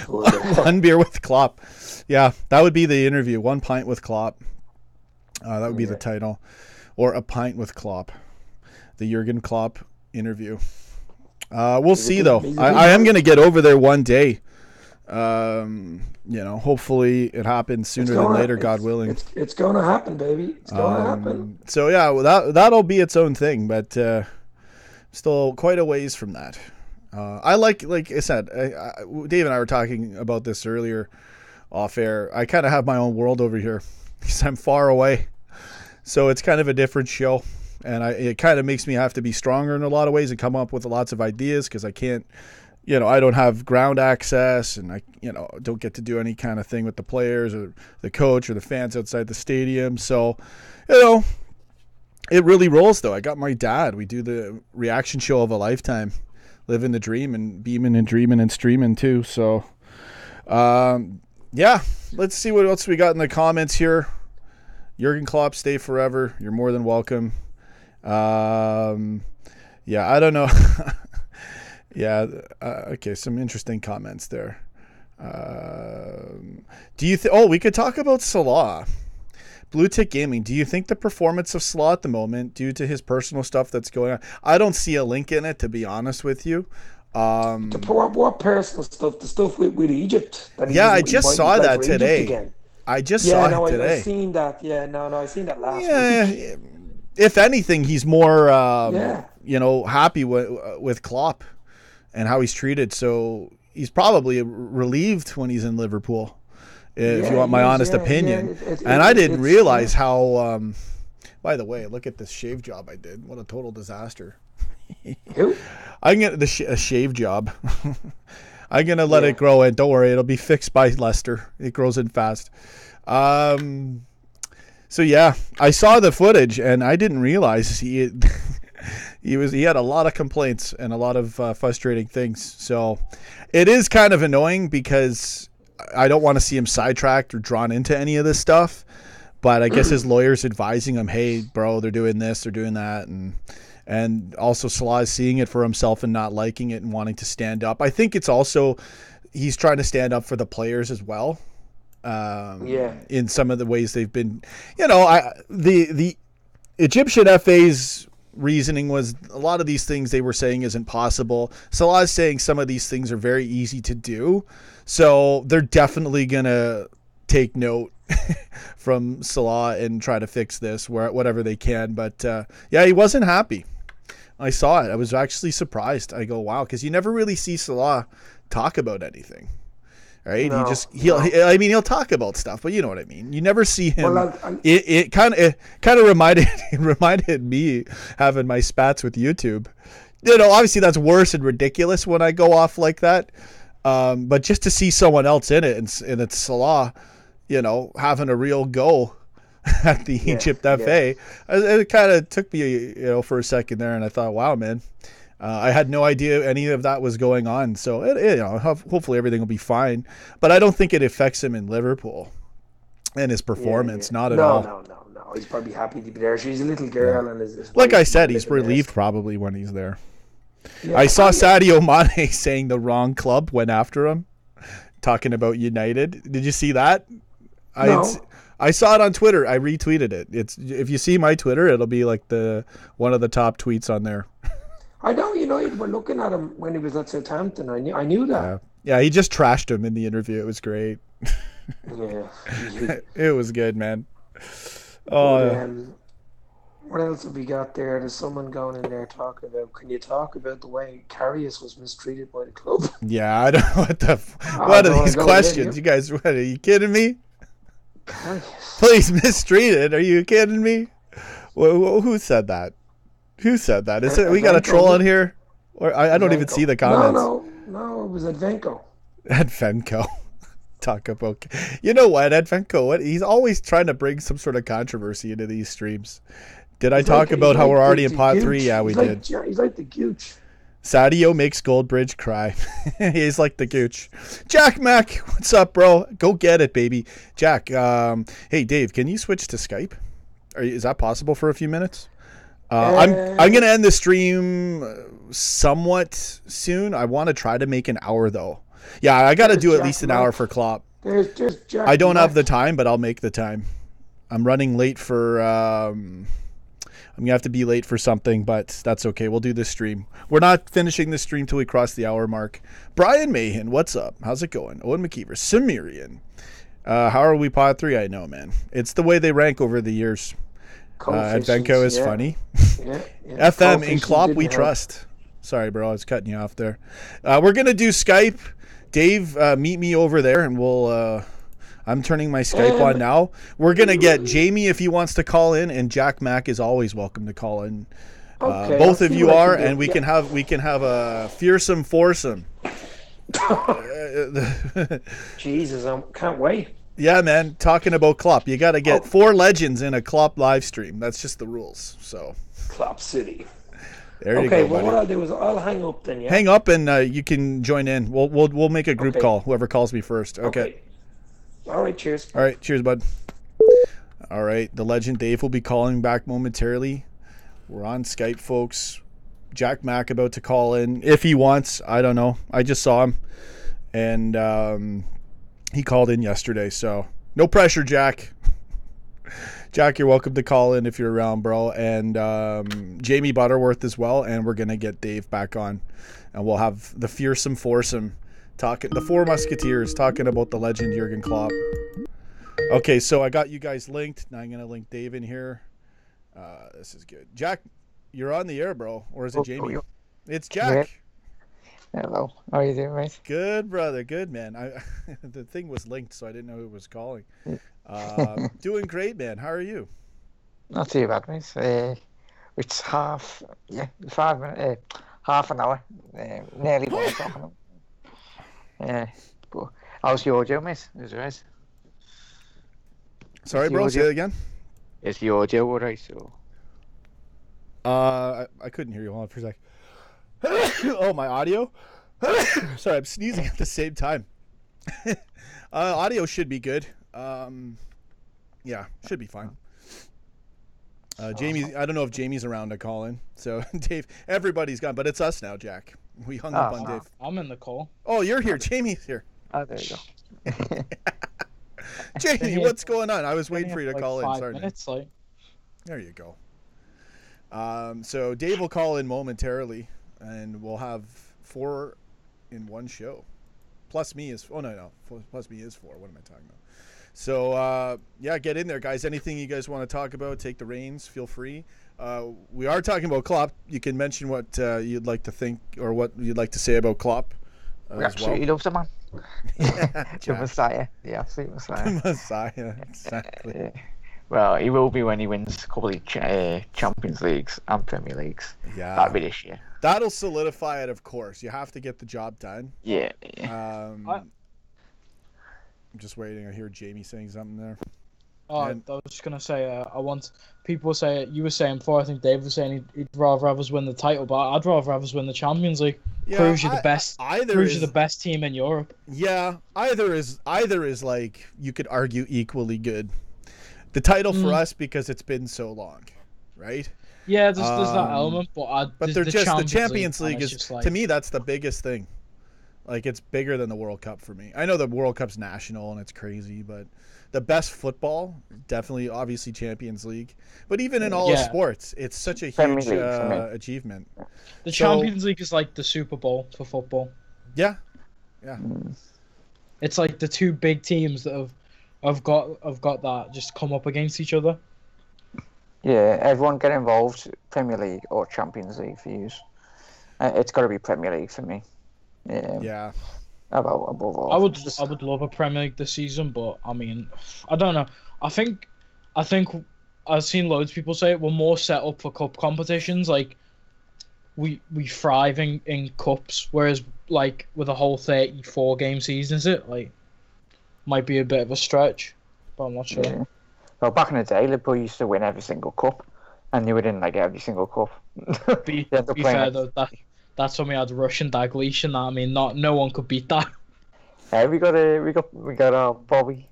Speaker 1: One beer with Klopp. Yeah, that would be the interview. 1 pint with Klopp. That would be the title. Or A Pint with Klopp. The Jurgen Klopp interview. We'll see, though. I am going to get over there one day. Hopefully it happens sooner than later, God willing.
Speaker 2: It's going to happen, baby. It's going to happen.
Speaker 1: So, yeah, that'll be its own thing, but still quite a ways from that. I like I said, Dave and I were talking about this earlier off air. I kind of have my own world over here because I'm far away. So it's kind of a different show. And it kind of makes me have to be stronger in a lot of ways and come up with lots of ideas because I can't, I don't have ground access and I don't get to do any kind of thing with the players or the coach or the fans outside the stadium. So, it really rolls though. I got my dad. We do the reaction show of a lifetime, living the dream and beaming and dreaming and streaming too. So, let's see what else we got in the comments here. Jurgen Klopp, stay forever. You're more than welcome. I don't know. Okay, some interesting comments there. Do you we could talk about Salah. Blue Tick Gaming, do you think the performance of Salah at the moment, due to his personal stuff that's going on, I don't see a link in it, to be honest with you.
Speaker 2: What personal stuff? The stuff with Egypt?
Speaker 1: I just saw that today. I just saw it today.
Speaker 2: I've seen that. I seen that last week.
Speaker 1: If anything, he's more, happy with Klopp and how he's treated. So he's probably relieved when he's in Liverpool, if you want my honest opinion. I didn't realize how, by the way, look at this shave job I did. What a total disaster.
Speaker 2: Who?
Speaker 1: I can get a shave job. I'm going to let it grow in. Don't worry. It'll be fixed by Lester. It grows in fast. So yeah, I saw the footage and I didn't realize he had a lot of complaints and a lot of frustrating things. So it is kind of annoying because I don't want to see him sidetracked or drawn into any of this stuff. But I guess his lawyer's advising him, hey, bro, they're doing this, they're doing that. And also Salah is seeing it for himself and not liking it and wanting to stand up. I think it's also he's trying to stand up for the players as well. In some of the ways they've been, the Egyptian FA's reasoning was a lot of these things they were saying isn't possible. Salah is saying some of these things are very easy to do. So they're definitely going to take note from Salah and try to fix this whatever they can. But he wasn't happy. I saw it. I was actually surprised. I go, wow, because you never really see Salah talk about anything. Right?
Speaker 2: No,
Speaker 1: he'll talk about stuff, but you know what I mean. You never see him. Well, it kind of reminded me having my spats with YouTube. Obviously that's worse and ridiculous when I go off like that. But just to see someone else in it and it's Salah, having a real go at the Egypt FA, it kind of took me, for a second there, and I thought, wow, man. I had no idea any of that was going on. So, hopefully everything will be fine. But I don't think it affects him in Liverpool and his performance. Not at all.
Speaker 2: No. He's probably happy to be there. She's a little girl. And his
Speaker 1: like I said, he's relieved probably when he's there. Yeah, I saw Sadio Mane saying the wrong club went after him, talking about United. Did you see that?
Speaker 2: No.
Speaker 1: I saw it on Twitter. I retweeted it. If you see my Twitter, it'll be like one of the top tweets on there.
Speaker 2: I know, we're looking at him when he was at Southampton. I knew that.
Speaker 1: Yeah, he just trashed him in the interview. It was great.
Speaker 2: Yeah.
Speaker 1: It was good, man.
Speaker 2: What else have we got there? There's someone going in there talking about, can you talk about the way Karius was mistreated by the club?
Speaker 1: Yeah, I don't know what are these questions? You guys, what, are you kidding me?
Speaker 2: Karius.
Speaker 1: Please, mistreated? Are you kidding me? Who said that? Who said that? Is it we got a troll on here? Or I don't even see the comments.
Speaker 2: No, it was Advenko.
Speaker 1: Advenko. Talk about. You know what, Advenko? He's always trying to bring some sort of controversy into these streams. Did I talk about how we're already in pot 3? Yeah, we did.
Speaker 2: He's like the Gooch.
Speaker 1: Sadio makes Goldbridge cry. He's like the Gooch. Jack Mac, what's up, bro? Go get it, baby. Jack, hey, Dave, can you switch to Skype? Is that possible for a few minutes? I'm going to end the stream somewhat soon. I want to try to make an hour, though. Yeah, I got to do at least an hour for Klopp.
Speaker 2: There's just Jack
Speaker 1: I don't
Speaker 2: Mac.
Speaker 1: have the time, but I'll make the time. I'm running late for. I'm gonna have to be late for something, but that's okay. We'll do this stream. We're not finishing this stream till we cross the hour mark. Brian Mahan, what's up? How's it going? Owen McKeever, Cimmerian. How are we pod 3? I know, man. It's the way they rank over the years. Advenco is funny.
Speaker 2: Yeah.
Speaker 1: FM in Klopp we trust. Sorry, bro. I was cutting you off there. We're going to do Skype. Dave, meet me over there, and we'll... I'm turning my Skype on now. We're going to get Jamie if he wants to call in, and Jack Mack is always welcome to call in.
Speaker 2: Okay,
Speaker 1: both of you are, and we can have a fearsome foursome.
Speaker 2: Jesus, I can't wait.
Speaker 1: Yeah, man. Talking about Klopp. You got to get 4 legends in a Klopp live stream. That's just the rules. So
Speaker 2: Klopp City.
Speaker 1: There you go,
Speaker 2: Okay, well,
Speaker 1: buddy.
Speaker 2: what I'll do is I'll hang up then, yeah?
Speaker 1: Hang up, and you can join in. We'll make a group call, whoever calls me first. Okay.
Speaker 2: All right, cheers.
Speaker 1: All right, cheers, bud. All right, the legend Dave will be calling back momentarily. We're on Skype, folks. Jack Mack about to call in if he wants. I don't know. I just saw him, and he called in yesterday, so no pressure, Jack. Jack, you're welcome to call in if you're around, bro. And Jamie Butterworth as well, and we're going to get Dave back on, and we'll have the fearsome foursome talking, the 4 Musketeers talking about the legend Jurgen Klopp. Okay, so I got you guys linked. Now I'm going to link Dave in here. This is good. Jack, you're on the air, bro. Or is it Jamie? It's Jack.
Speaker 3: Yeah. Hello. How are you doing, mate?
Speaker 1: Good, brother. Good, man. The thing was linked, so I didn't know who was calling. Doing great, man. How are you?
Speaker 3: Not too bad, mate. It's half an hour. Nearly 1 o'clock. But how's your audio, mate? Is it right?
Speaker 1: Sorry, bro. Say it again.
Speaker 3: Is the audio all right? So...
Speaker 1: I couldn't hear you. Hold on for a sec. Oh, my audio? Sorry, I'm sneezing at the same time. Audio should be good. Yeah, should be fine. Jamie, I don't know if Jamie's around to call in. So, Dave, everybody's gone, but it's us now, Jack. We hung up on Dave.
Speaker 4: I'm in the call.
Speaker 1: Oh, you're here. Jamie's here.
Speaker 3: Oh, there you go.
Speaker 1: Jamie, what's going on? I was waiting for you to call in.
Speaker 4: 5
Speaker 1: Sorry.
Speaker 4: minutes, like.
Speaker 1: There you go. So Dave will call in momentarily, and we'll have 4 in one show. Plus me is... Oh, no. Plus me is 4. What am I talking about? So, yeah, get in there, guys. Anything you guys want to talk about, take the reins. Feel free. We are talking about Klopp. You can mention what you'd like to think or what you'd like to say about Klopp
Speaker 3: We
Speaker 1: as well.
Speaker 3: absolutely love the man.
Speaker 1: Yeah,
Speaker 3: The Messiah. The absolute Messiah.
Speaker 1: Messiah, exactly.
Speaker 3: Well, he will be when he wins a couple of Champions Leagues and Premier Leagues.
Speaker 1: Yeah.
Speaker 3: That'll be this year.
Speaker 1: That'll solidify it, of course. You have to get the job done.
Speaker 3: Yeah.
Speaker 1: I'm just waiting. I hear Jamie saying something there.
Speaker 4: Oh, I was just going to say, I want people say, you were saying before, I think Dave was saying he'd rather have us win the title, but I'd rather have us win the Champions League.
Speaker 1: Yeah,
Speaker 4: Proves you're the best.
Speaker 1: You're
Speaker 4: the best team in Europe.
Speaker 1: Yeah, either is like, you could argue equally good. The title for us because it's been so long, right?
Speaker 4: Yeah, there's that element, but
Speaker 1: they're just the Champions League is
Speaker 4: just like,
Speaker 1: to me that's the biggest thing. Like, it's bigger than the World Cup for me. I know the World Cup's national and it's crazy, but the best football, definitely, obviously Champions League. But even in all of sports, it's such a huge achievement.
Speaker 4: The Champions League is like the Super Bowl for football.
Speaker 1: Yeah.
Speaker 4: It's like the 2 big teams that have got that just come up against each other.
Speaker 3: Yeah, everyone get involved, Premier League or Champions League for you. It's got to be Premier League for me.
Speaker 1: Yeah.
Speaker 3: Above all.
Speaker 4: I would love a Premier League this season, but I mean, I don't know. I think I've seen loads of people say we're more set up for cup competitions. Like we thrive in cups, whereas like with a whole 34 game season, is it like might be a bit of a stretch, but I'm not sure.
Speaker 3: Yeah. Well, back in the day, Liverpool used to win every single cup, and they were in like every single cup.
Speaker 4: Be fair though, that's when we had Russian Dalglish and that. I mean, no one could beat that.
Speaker 3: We got our Bobby,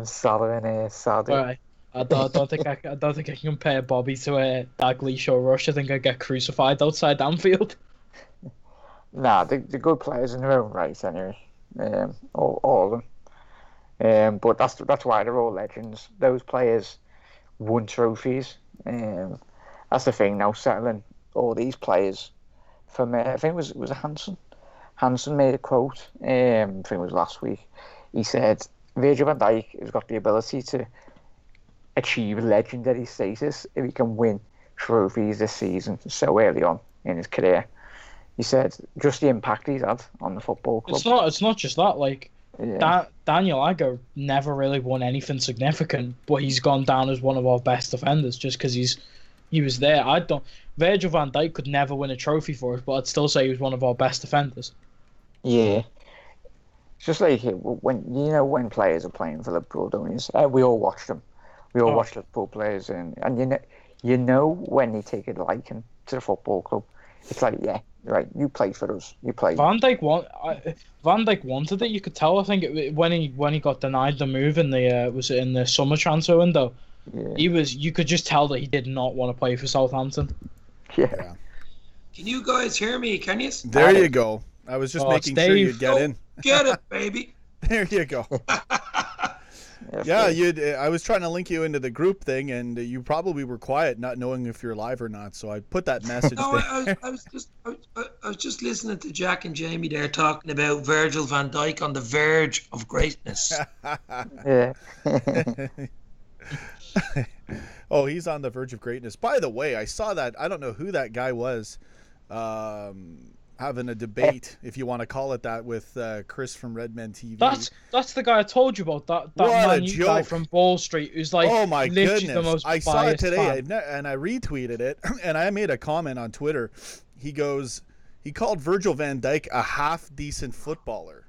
Speaker 3: Salah and Saudi.
Speaker 4: Right. I don't think I can compare Bobby to Dalglish or Rush. I think I'd get crucified outside Anfield.
Speaker 3: Nah, they're good players in their own right anyway. All of them. But that's why they're all legends. Those players won trophies. That's the thing now, settling all these players from, I think it was Hansen. Hansen made a quote, I think it was last week. He said, Virgil van Dijk has got the ability to achieve legendary status if he can win trophies this season so early on in his career. He said just the impact he's had on the football club.
Speaker 4: It's not just that. Like Daniel Agger never really won anything significant, but he's gone down as one of our best defenders just because he was there. Virgil van Dijk could never win a trophy for us, but I'd still say he was one of our best defenders.
Speaker 3: Yeah. It's just like when players are playing for Liverpool, don't you? We all watch them. We all watch Liverpool players, and you know when they take a liking to the football club. It's like, yeah, right. You played for us. You played.
Speaker 4: Van Dijk wanted it. You could tell. I think when he got denied the move in the was it in the summer transfer window. Yeah. You could just tell that he did not want to play for Southampton.
Speaker 3: Yeah.
Speaker 2: Can you guys hear me? Can you?
Speaker 1: There you go. I was just making sure you'd get in.
Speaker 2: Get it, baby.
Speaker 1: There you go. Yeah, I was trying to link you into the group thing, and you probably were quiet, not knowing if you're live or not. So I put that message there.
Speaker 2: I was just listening to Jack and Jamie there talking about Virgil van Dijk on the verge of greatness.
Speaker 3: Yeah.
Speaker 1: Oh, he's on the verge of greatness. By the way, I saw that. I don't know who that guy was. Having a debate, if you want to call it that, with Chris from Redmen TV.
Speaker 4: That's the guy I told you about. That Man U guy from Ball Street, who's like,
Speaker 1: oh my goodness,
Speaker 4: the most
Speaker 1: I saw it today,
Speaker 4: fan.
Speaker 1: and I retweeted it, and I made a comment on Twitter. He called Virgil van Dijk a half decent footballer.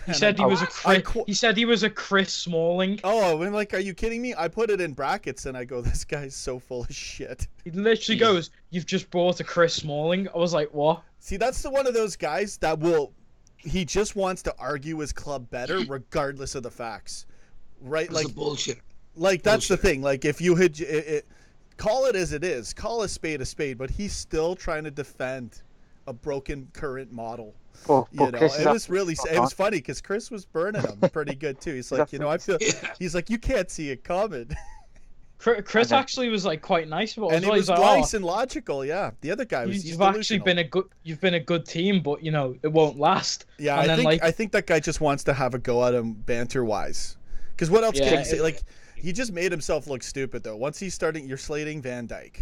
Speaker 4: He said he was a Chris Smalling.
Speaker 1: Oh, I'm like, are you kidding me? I put it in brackets, and I go, this guy's so full of shit.
Speaker 4: He literally goes, "You've just brought a Chris Smalling." I was like, what?
Speaker 1: See, that's one of those guys that he just wants to argue his club better regardless of the facts. Right?
Speaker 2: That's like bullshit.
Speaker 1: Like, that's the thing. Like, if you had call it as it is, call a spade, but he's still trying to defend a broken current model.
Speaker 3: Well,
Speaker 1: it was funny because Chris was burning him pretty good too. He's like, I feel. He's like, you can't see it coming.
Speaker 4: Chris actually was like quite nice about it.
Speaker 1: And it was nice and logical. Yeah, the other guy was.
Speaker 4: You've actually been a good team, but it won't last.
Speaker 1: Yeah, I think that guy just wants to have a go at him banter wise. Because what else can he say? Like, he just made himself look stupid though. Once he's starting, you're slating Van Dijk.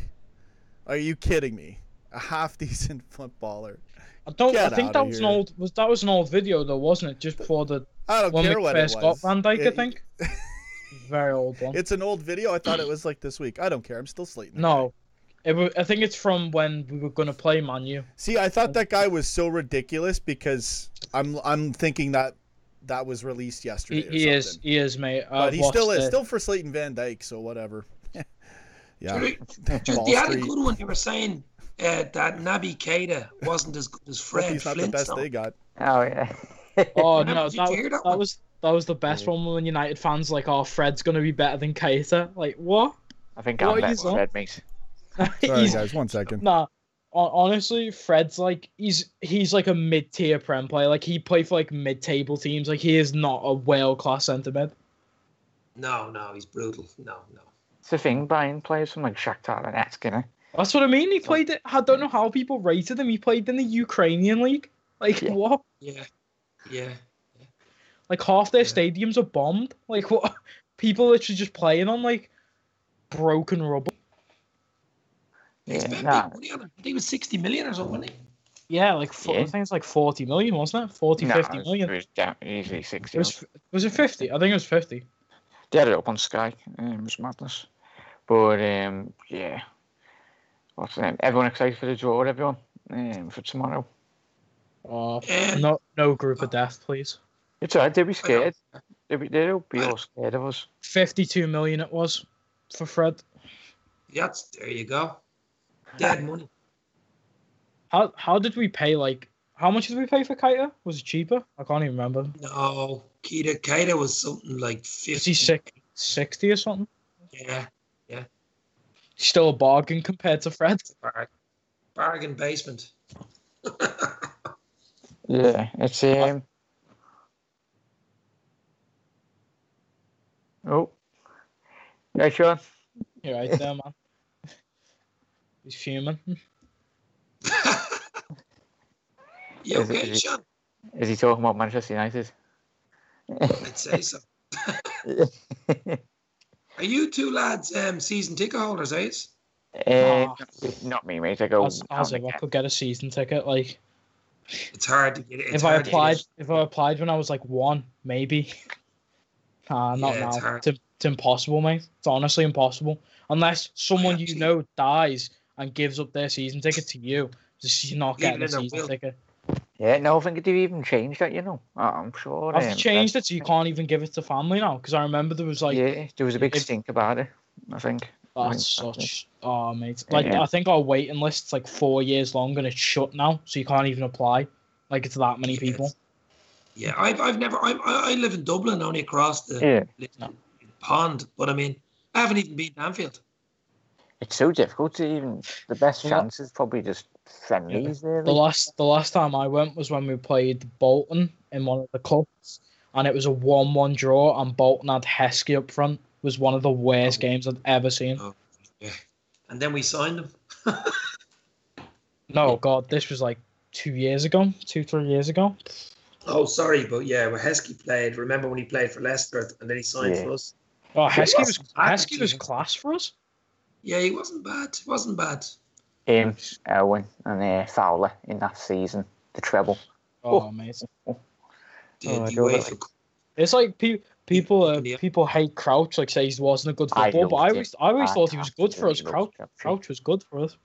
Speaker 1: Are you kidding me? A half decent footballer.
Speaker 4: I think that was an old video though, wasn't it? Just before
Speaker 1: I don't care what it was.
Speaker 4: Got Van Dijk, I think. Very old one.
Speaker 1: It's an old video. I thought it was like this week. I don't care. I'm still slating.
Speaker 4: No, I think it's from when we were gonna play Man U.
Speaker 1: See, I thought that guy was so ridiculous because I'm thinking that was released yesterday.
Speaker 4: He is, mate.
Speaker 1: But he still is. Still for slating Van Dijk, so whatever. Yeah.
Speaker 2: They had a good one. You were saying that Naby Keita wasn't as good as Fred.
Speaker 1: He's not the best they got.
Speaker 3: Oh yeah.
Speaker 4: Oh no, that was the best one when United fans like, oh, Fred's gonna be better than Keita. Like what?
Speaker 3: I think I'm better than Fred, mate.
Speaker 1: Sorry guys, 1 second.
Speaker 4: Nah, honestly, Fred's like he's like a mid-tier Prem player. Like he played for like mid-table teams. Like he is not a world-class centre mid.
Speaker 2: No, he's brutal. No.
Speaker 3: It's the thing, Brian plays from like Shakhtar Donetsk, you know.
Speaker 4: That's what I mean. He played it. I don't know how people rated him. He played in the Ukrainian league. Like what?
Speaker 2: Yeah.
Speaker 4: Like half their stadiums are bombed. Like what? People literally just playing on like broken rubble.
Speaker 2: He spent big money on him. I think it was 60 million or something, wasn't he?
Speaker 4: Yeah, I think it's like 40 million, wasn't it? 50 million.
Speaker 3: It was easily 60.
Speaker 4: Was it 50? I think it was 50.
Speaker 3: They had it up on Sky. It was madness. But yeah. What's the name? Everyone excited for the draw, everyone? For tomorrow.
Speaker 4: No group of death, please.
Speaker 3: It's alright, they'll be scared. They'll be all scared of us.
Speaker 4: 52 million it was for Fred.
Speaker 2: There you go. Dead money.
Speaker 4: How did we pay, like, how much did we pay for Keita? Was it cheaper? I can't even remember.
Speaker 2: No, Keita was something like 50.
Speaker 4: Is he 60 or something?
Speaker 2: Yeah.
Speaker 4: Still a bargain compared to Fred.
Speaker 2: Bargain basement.
Speaker 3: Yeah, it's Right, Sean?
Speaker 4: You're right there, man. He's fuming.
Speaker 5: You okay, Sean?
Speaker 3: Is he talking about Manchester United?
Speaker 5: I'd say so. Are you two lads season ticket holders, eh?
Speaker 3: Not me, mate. I go.
Speaker 4: As if I could get a season ticket, like
Speaker 5: it's hard to get it.
Speaker 4: if I applied when I was like 1, maybe. Not now. It's impossible, mate. It's honestly impossible. Unless someone you know dies and gives up their season ticket to you, just you're not getting a season ticket.
Speaker 3: Yeah, no, I think they've even changed that, you know. I'm sure.
Speaker 4: I've changed it so you can't even give it to family now, because I remember there was like...
Speaker 3: Yeah, there was a big stink about it, I think.
Speaker 4: That's such... Oh, mate. Like, I think our waiting list's like 4 years long and it's shut now, so you can't even apply. Like, it's that many people.
Speaker 5: Yeah, I've never... I live in Dublin, only across the pond, but I mean, I haven't even been to Anfield.
Speaker 3: It's so difficult to even... The best chance is probably just friendlies, really.
Speaker 4: The last time I went was when we played Bolton in one of the clubs, and it was a 1-1 draw, and Bolton had Heskey up front. It was one of the worst games I've ever seen.
Speaker 5: Oh, yeah. And then we signed him.
Speaker 4: No, God, this was like 2 years ago, 2-3 years ago.
Speaker 5: Oh, sorry, but yeah, when Heskey played, remember when he played for Leicester and then he signed for us?
Speaker 4: Oh, Heskey was class for us.
Speaker 5: Yeah, he wasn't bad. He wasn't bad.
Speaker 3: Him, Owen, and Fowler in that season, the treble.
Speaker 4: Oh, mate.
Speaker 5: It's
Speaker 4: like people hate Crouch, like say he wasn't a good footballer, but I always thought he was good for us. Crouch was good for us.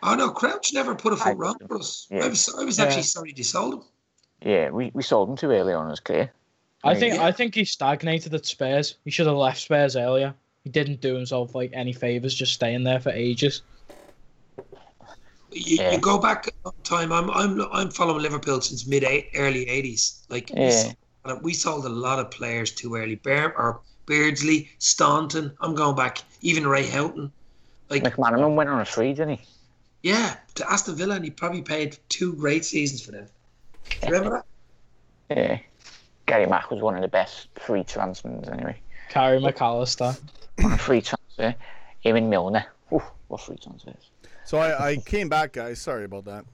Speaker 5: Oh no, Crouch never put a foot wrong for us. Yeah. I was actually sorry they sold him.
Speaker 3: Yeah, we sold him too early on in his career.
Speaker 4: I think he stagnated at Spurs. He should have left Spurs earlier. He didn't do himself like any favours just staying there for ages.
Speaker 5: You go back a time. I'm following Liverpool since early 80s. Like we sold a lot of players too early. Beardsley, Staunton. I'm going back. Even Ray Houghton. Like
Speaker 3: McManaman went on a free, didn't he?
Speaker 5: Yeah, to Aston Villa, and he probably paid 2 great seasons for them. Do you remember
Speaker 3: that? Yeah. Gary Mack was one of the best free transfers anyway.
Speaker 4: Carey McAllister.
Speaker 3: On a free transfer. Him and Milner. Oof, what free transfers.
Speaker 1: So I came back, guys. Sorry about that.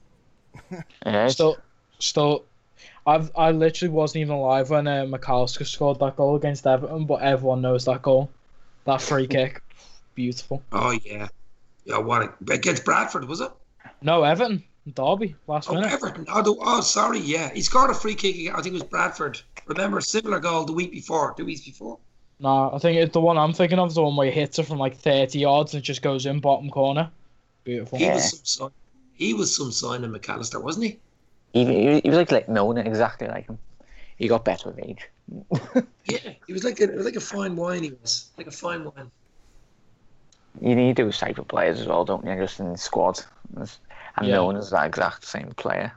Speaker 4: Still, I literally wasn't even alive when McAllister scored that goal against Everton, but everyone knows that goal. That free kick. Beautiful.
Speaker 5: Oh, yeah. Yeah, what against Bradford, was it?
Speaker 4: No, Everton. Derby, last minute.
Speaker 5: Everton. Oh, sorry, yeah. He scored a free kick, I think it was Bradford. Remember, a similar goal 2 weeks before.
Speaker 4: No, I think the one I'm thinking of is the one where he hits it from like 30 yards and it just goes in bottom corner. Beautiful.
Speaker 5: He was some sign of McAllister, wasn't he?
Speaker 3: He was like Milner, exactly like him. He got better with age.
Speaker 5: Yeah, he was like a fine wine. He was like a fine wine.
Speaker 3: You need those type of players as well, don't you? Just in the squad. And Milner's that exact same player.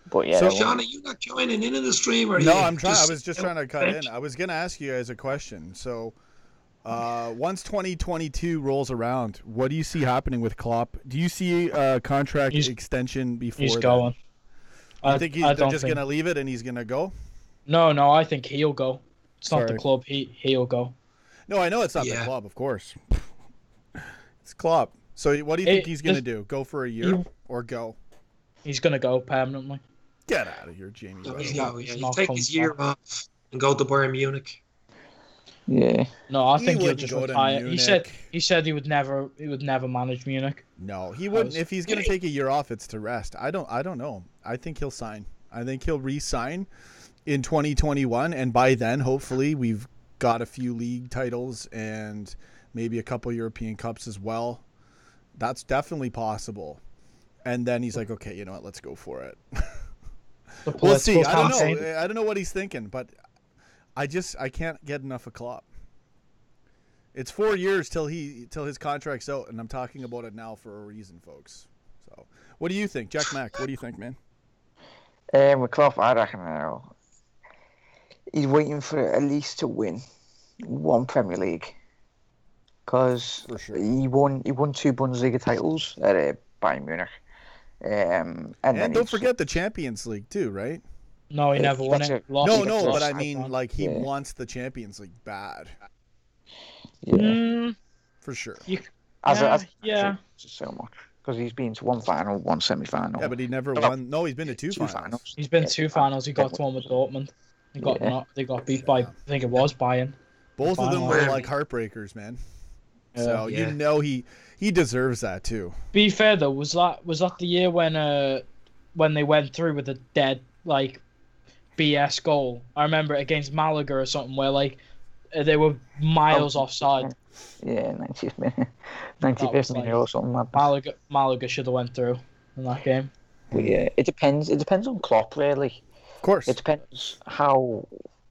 Speaker 3: But yeah.
Speaker 5: So, Sean, are you not joining in the stream? Or
Speaker 1: no, I'm trying. I was just trying to cut in. I was going to ask you guys a question. So, once 2022 rolls around, what do you see happening with Klopp? Do you see a contract extension before
Speaker 4: he's going?
Speaker 1: I think they're just going to leave it and he's going to go?
Speaker 4: No, I think he'll go. It's not the club. He'll go.
Speaker 1: No, I know it's not the club, of course. It's Klopp. So what do you think he's going to do? Go for a year or go?
Speaker 4: He's going to go permanently.
Speaker 1: Get out of here, Jamie.
Speaker 5: He'll take his year off and go to Bayern Munich.
Speaker 3: Yeah.
Speaker 4: No, I think he'll just retire. He said he would never manage Munich.
Speaker 1: No, he wouldn't. If he's going to take a year off, it's to rest. I don't know. I think he'll sign. I think he'll re-sign in 2021, and by then, hopefully, we've got a few league titles and maybe a couple European Cups as well. That's definitely possible. And then he's like, okay, you know what? Let's go for it. We'll see. I don't know what he's thinking, but I can't get enough of Klopp. It's 4 years till his contract's out, and I'm talking about it now for a reason, folks. So, what do you think, Jack Mack? What do you think, man?
Speaker 3: With Klopp, I reckon he's waiting for at least to win one Premier League, because he won 2 Bundesliga titles at Bayern Munich. And then
Speaker 1: don't forget the Champions League too, right?
Speaker 4: No, he never won it.
Speaker 1: No, but I mean, like, he wants the Champions League bad.
Speaker 3: Yeah.
Speaker 1: For sure.
Speaker 4: Yeah.
Speaker 3: So much. Because he's been to one final, one semi-final.
Speaker 1: Yeah, but he never won. No, he's been to two finals.
Speaker 4: He's been to two finals. He got to one with Dortmund. They got beat by, I think it was Bayern.
Speaker 1: Both of them were like heartbreakers, man. So you know he deserves that too.
Speaker 4: Be fair though, was that the year when they went through with a dead like BS goal? I remember it against Malaga or something where like they were miles offside.
Speaker 3: Yeah, 90th minute, 95th minute or something.
Speaker 4: Malaga should have went through in that game.
Speaker 3: Yeah, it depends. It depends on Klopp, really.
Speaker 1: Of course.
Speaker 3: It depends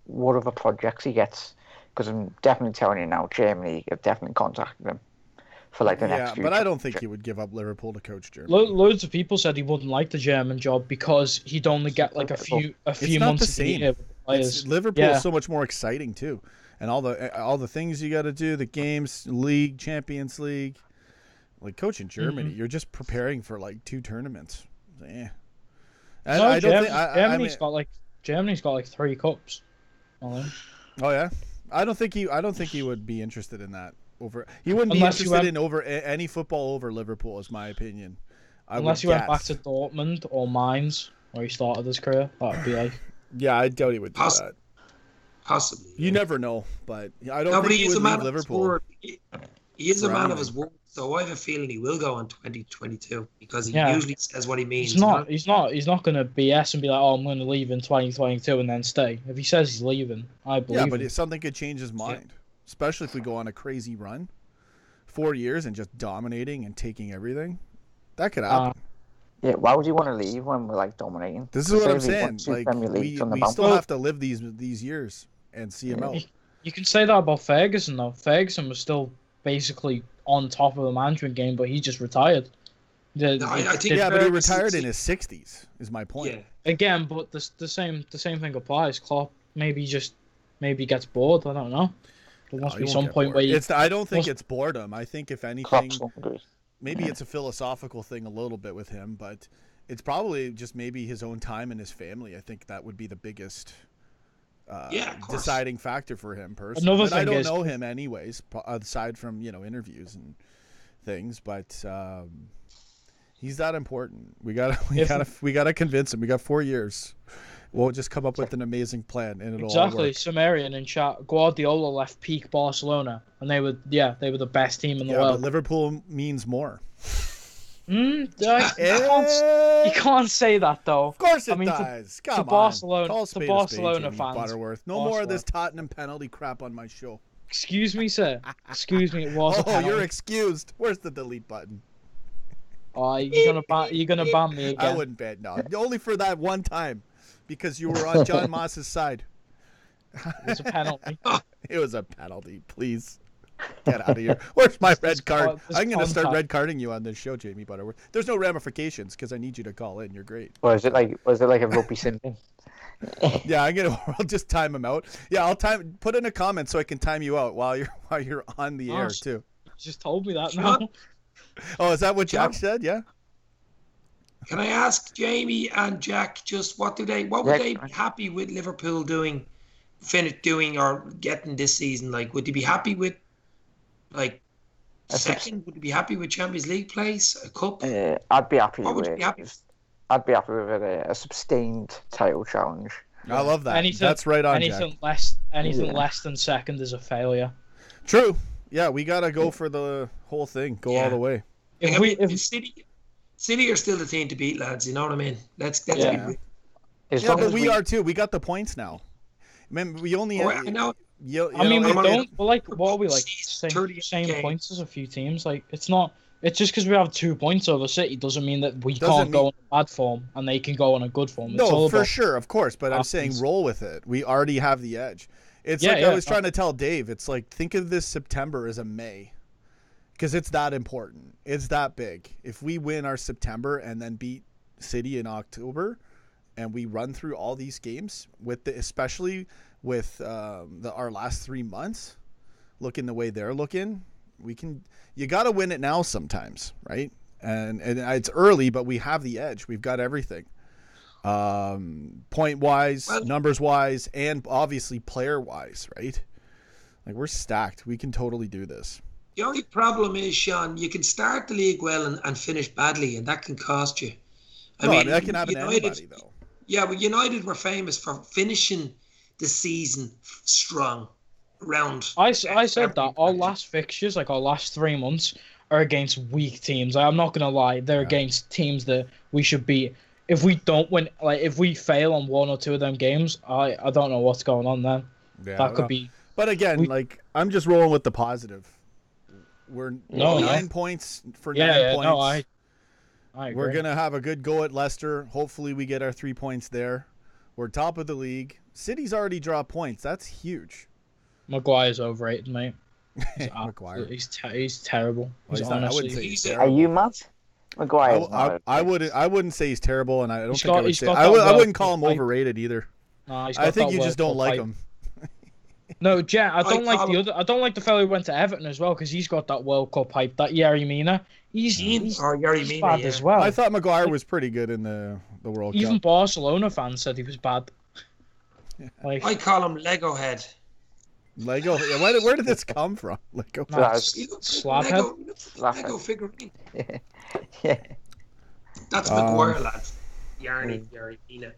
Speaker 3: what other projects he gets. Because I'm definitely telling you now, Germany have definitely contacted him for like the next few.
Speaker 1: But I don't think he would give up Liverpool to coach Germany.
Speaker 4: Loads of people said he wouldn't like the German job because he'd only get like a few months of the year with the players.
Speaker 1: Liverpool is so much more exciting too, and all the things you got to do, the games, league, Champions League, like coaching Germany, you're just preparing for like 2 tournaments. Yeah,
Speaker 4: Germany's got like 3 cups.
Speaker 1: Oh yeah. I don't think he would be interested in that. He wouldn't be interested in any football over Liverpool, is my opinion.
Speaker 4: Unless he went back to Dortmund or Mainz, where he started his career, that would be like.
Speaker 1: Yeah, I doubt he would do that.
Speaker 5: Possibly.
Speaker 1: You never know, but I don't think he would leave Liverpool.
Speaker 5: He is a man of his word, so I have a feeling he will go in 2022 because he usually says what he means.
Speaker 4: He's not going to BS and be like, "Oh, I'm going to leave in 2022 and then stay." If he says he's leaving, I believe.
Speaker 1: Yeah, but something could change his mind, especially if we go on a crazy run, 4 years and just dominating and taking everything. That could happen.
Speaker 3: Yeah, why would you want to leave when we're like dominating?
Speaker 1: This is what I'm saying. Like we still have to live these years and see him out.
Speaker 4: You can say that about Ferguson though. Ferguson was still basically on top of the management game, but he just retired.
Speaker 5: I think
Speaker 1: but he retired in his 60s. Is my point.
Speaker 5: Yeah.
Speaker 4: Again, but the same thing applies. Klopp maybe gets bored. I don't know. There must be some point where
Speaker 1: I don't think it's boredom. I think if anything, maybe it's a philosophical thing a little bit with him, but it's probably just maybe his own time and his family. I think that would be the biggest deciding factor for him personally. I don't know him anyways, aside from interviews and things, but he's that important. We gotta convince him. We got 4 years. We'll just come up with an amazing plan, and it'll all work.
Speaker 4: Sumerian in chat. Guardiola left peak Barcelona, and they were the best team in the world.
Speaker 1: But Liverpool means more.
Speaker 4: You can't say that though.
Speaker 1: Of course it does.
Speaker 4: To Barcelona fans.
Speaker 1: Butterworth. No more of this Tottenham penalty crap on my show.
Speaker 4: Excuse me, sir. Excuse me. It was a penalty.
Speaker 1: You're excused. Where's the delete button?
Speaker 4: Oh, you're gonna ban me again.
Speaker 1: I wouldn't ban. No, only for that one time, because you were on John Moss's side.
Speaker 4: It was a penalty.
Speaker 1: It was a penalty. Please. Get out of here. Where's my red card? I'm going to start red carding you on this show, Jamie Butterworth. There's no ramifications because I need you to call in. You're great.
Speaker 3: Was it like a rugby simping?
Speaker 1: Yeah, I'll just time him out. Yeah, I'll put in a comment so I can time you out while you're on the air too.
Speaker 4: You just told me that now.
Speaker 1: Oh, is that what Jack said? Yeah.
Speaker 5: Can I ask Jamie and Jack just what would they be happy with Liverpool doing or getting this season? Like, would they be happy with like second? Would you be happy with Champions League place, a cup?
Speaker 3: I'd be happy with a sustained title challenge.
Speaker 1: I love that. That's right on.
Speaker 4: Anything less than second is a failure.
Speaker 1: True. Yeah, we gotta go for the whole thing. Go all the way.
Speaker 5: If City are still the team to beat, lads. You know what I mean? Let's be real.
Speaker 1: But we are too. We got the points now. Remember, we only.
Speaker 5: I know.
Speaker 4: We don't. But like, what are we like? Same points as a few teams. Like, it's not. It's just because we have 2 points over City doesn't mean that we can't go on a bad form and they can go on a good form.
Speaker 1: No, for sure, of course. But I'm saying roll with it. We already have the edge. It's I was trying to tell Dave. It's like, think of this September as a May, because it's that important. It's that big. If we win our September and then beat City in October, and we run through all these games especially with our last 3 months, looking the way they're looking, you got to win it now sometimes, right? And it's early, but we have the edge. We've got everything. point-wise, numbers-wise, and obviously player-wise, right? Like, we're stacked. We can totally do this.
Speaker 5: The only problem is, Sean, you can start the league well and finish badly, and that can cost you.
Speaker 1: I mean, that can happen to anybody, though.
Speaker 5: Yeah, but United were famous for finishing the season strong.
Speaker 4: I said that our last fixtures, like our last 3 months, are against weak teams. I'm not gonna lie, they're against teams that we should beat. If we don't win, like if we fail on 1 or 2 of them games, I don't know what's going on then.
Speaker 1: Yeah,
Speaker 4: that could be.
Speaker 1: But again, like I'm just rolling with the positive. We're 9 points for 9 points.
Speaker 4: No, I agree.
Speaker 1: We're gonna have a good go at Leicester. Hopefully, we get our 3 points there. We're top of the league. City's already dropped points. That's huge.
Speaker 4: Maguire's overrated, mate.
Speaker 1: Maguire.
Speaker 4: He's terrible.
Speaker 1: I wouldn't say he's terrible.
Speaker 3: Are you mad? Maguire.
Speaker 1: I wouldn't say he's terrible, and I don't think I would say.
Speaker 4: I
Speaker 1: wouldn't call him overrated either.
Speaker 4: No,
Speaker 1: I think you just don't like him.
Speaker 4: No, Jet, I don't like the fellow who went to Everton as well because he's got that World Cup hype. That Yerry Mina, he's bad as well.
Speaker 1: I thought Maguire was pretty good in the World Cup.
Speaker 4: Even Barcelona fans said he was bad. Like,
Speaker 5: I call him Lego head.
Speaker 1: Lego? Where did this come from? Lego?
Speaker 5: Lego figurine.
Speaker 3: Yeah.
Speaker 5: That's Maguire, lads. Yerry Mina.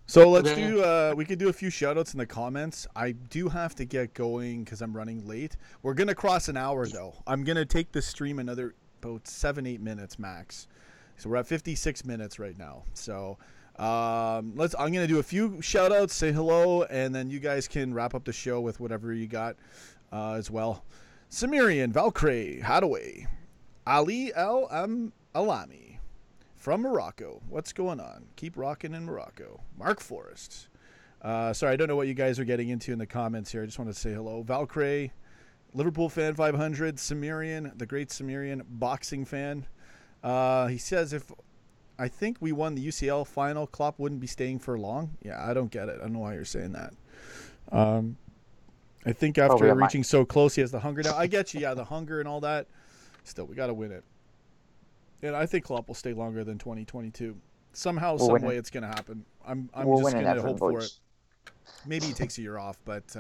Speaker 1: So let's do. We could do a few shoutouts in the comments. I do have to get going because I'm running late. We're gonna cross an hour though. I'm gonna take this stream another about 7-8 minutes max. So we're at 56 minutes right now. So I'm gonna do a few shoutouts, say hello, and then you guys can wrap up the show with whatever you got as well. Samirian, Valkyrie, Hadaway, Ali El Alami. From Morocco. What's going on? Keep rocking in Morocco. Mark Forrest. Sorry, I don't know what you guys are getting into in the comments here. I just want to say hello. Valkyrie, Liverpool fan 500, Samirian, the great Samirian, boxing fan. He says, if I think we won the UCL final, Klopp wouldn't be staying for long. Yeah, I don't get it. I don't know why you're saying that. I think after reaching so close, he has the hunger now. I get you. Yeah, the hunger and all that. Still, we got to win it. And I think Klopp will stay longer than 2022. Somehow, some way, it's going to happen. I'm just going to hope for it. Maybe he takes a year off, but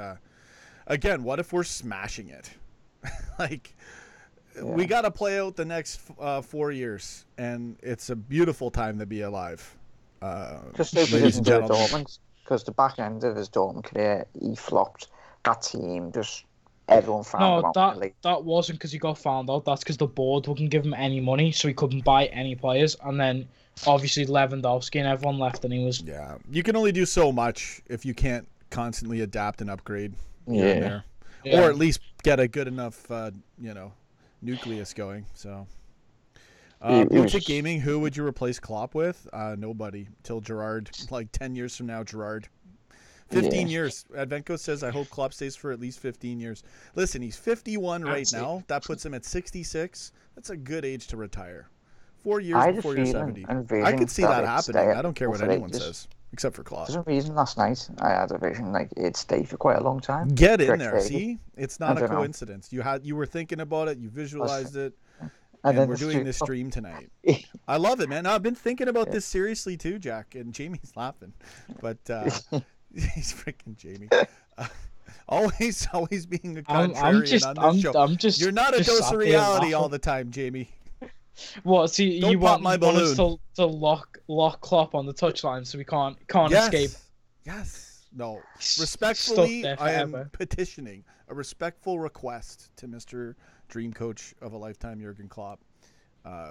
Speaker 1: again, what if we're smashing it? We got to play out the next 4 years, and it's a beautiful time to be alive.
Speaker 3: Just ladies and gentlemen, because the back end of his Dortmund career, he flopped. That team just. Everyone found
Speaker 4: that wasn't because he got found out. That's because the board wouldn't give him any money, so he couldn't buy any players. And then, obviously, Lewandowski and everyone left, and he was...
Speaker 1: Yeah, you can only do so much if you can't constantly adapt and upgrade here and there. Or at least get a good enough, nucleus going. So, Boutique Gaming, who would you replace Klopp with? Nobody. Till Gerrard. 10 years from now, Gerrard. 15 years. Advenko says, I hope Klopp stays for at least 15 years. Listen, he's 51 right now. That puts him at 66. That's a good age to retire. 4 years before you're 70. I could see that happening. I don't care what anyone says, except for Klopp.
Speaker 3: For some reason, last night, I had a vision it'd stay for quite a long time.
Speaker 1: Get in there. See? It's not a coincidence. You were thinking about it. You visualized it. And we're doing this stream tonight. I love it, man. I've been thinking about this seriously, too, Jack. And Jamie's laughing. But... he's freaking Jamie. Always being a contrarian on this show. You're not a dose of reality all the time, Jamie.
Speaker 4: What? See,
Speaker 1: Don't
Speaker 4: you
Speaker 1: pop
Speaker 4: want us to lock Klopp on the touchline so we can't escape.
Speaker 1: Yes. No. Respectfully, I am petitioning a respectful request to Mr. Dream Coach of a Lifetime, Jurgen Klopp.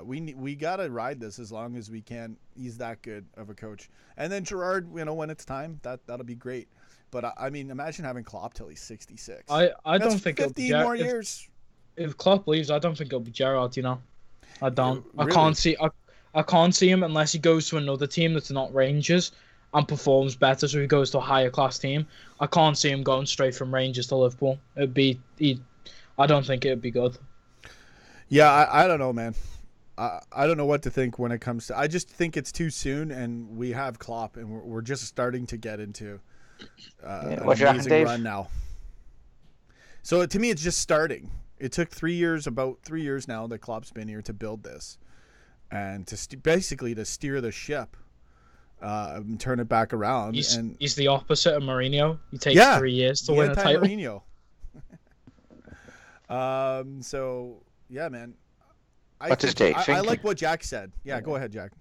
Speaker 1: We gotta ride this as long as we can. He's that good of a coach. And then Gerrard, when it's time, that'll be great. But I mean, imagine having Klopp till he's 66.
Speaker 4: I don't think
Speaker 1: 15 more years.
Speaker 4: If Klopp leaves, I don't think it'll be Gerrard. I don't.
Speaker 1: Really?
Speaker 4: I can't see him unless he goes to another team that's not Rangers and performs better. So he goes to a higher class team. I can't see him going straight from Rangers to Liverpool. I don't think it'd be good.
Speaker 1: Yeah, I don't know, man. I don't know what to think when it comes to. I just think it's too soon, and we have Klopp, and we're just starting to get into an amazing run now. So to me, it's just starting. It took about 3 years now that Klopp's been here to build this, and to basically to steer the ship turn it back around.
Speaker 4: He's the opposite of Mourinho. He takes 3 years to win a title.
Speaker 1: Mourinho. So yeah, man. I like what Jack said. Yeah, go ahead, Jack.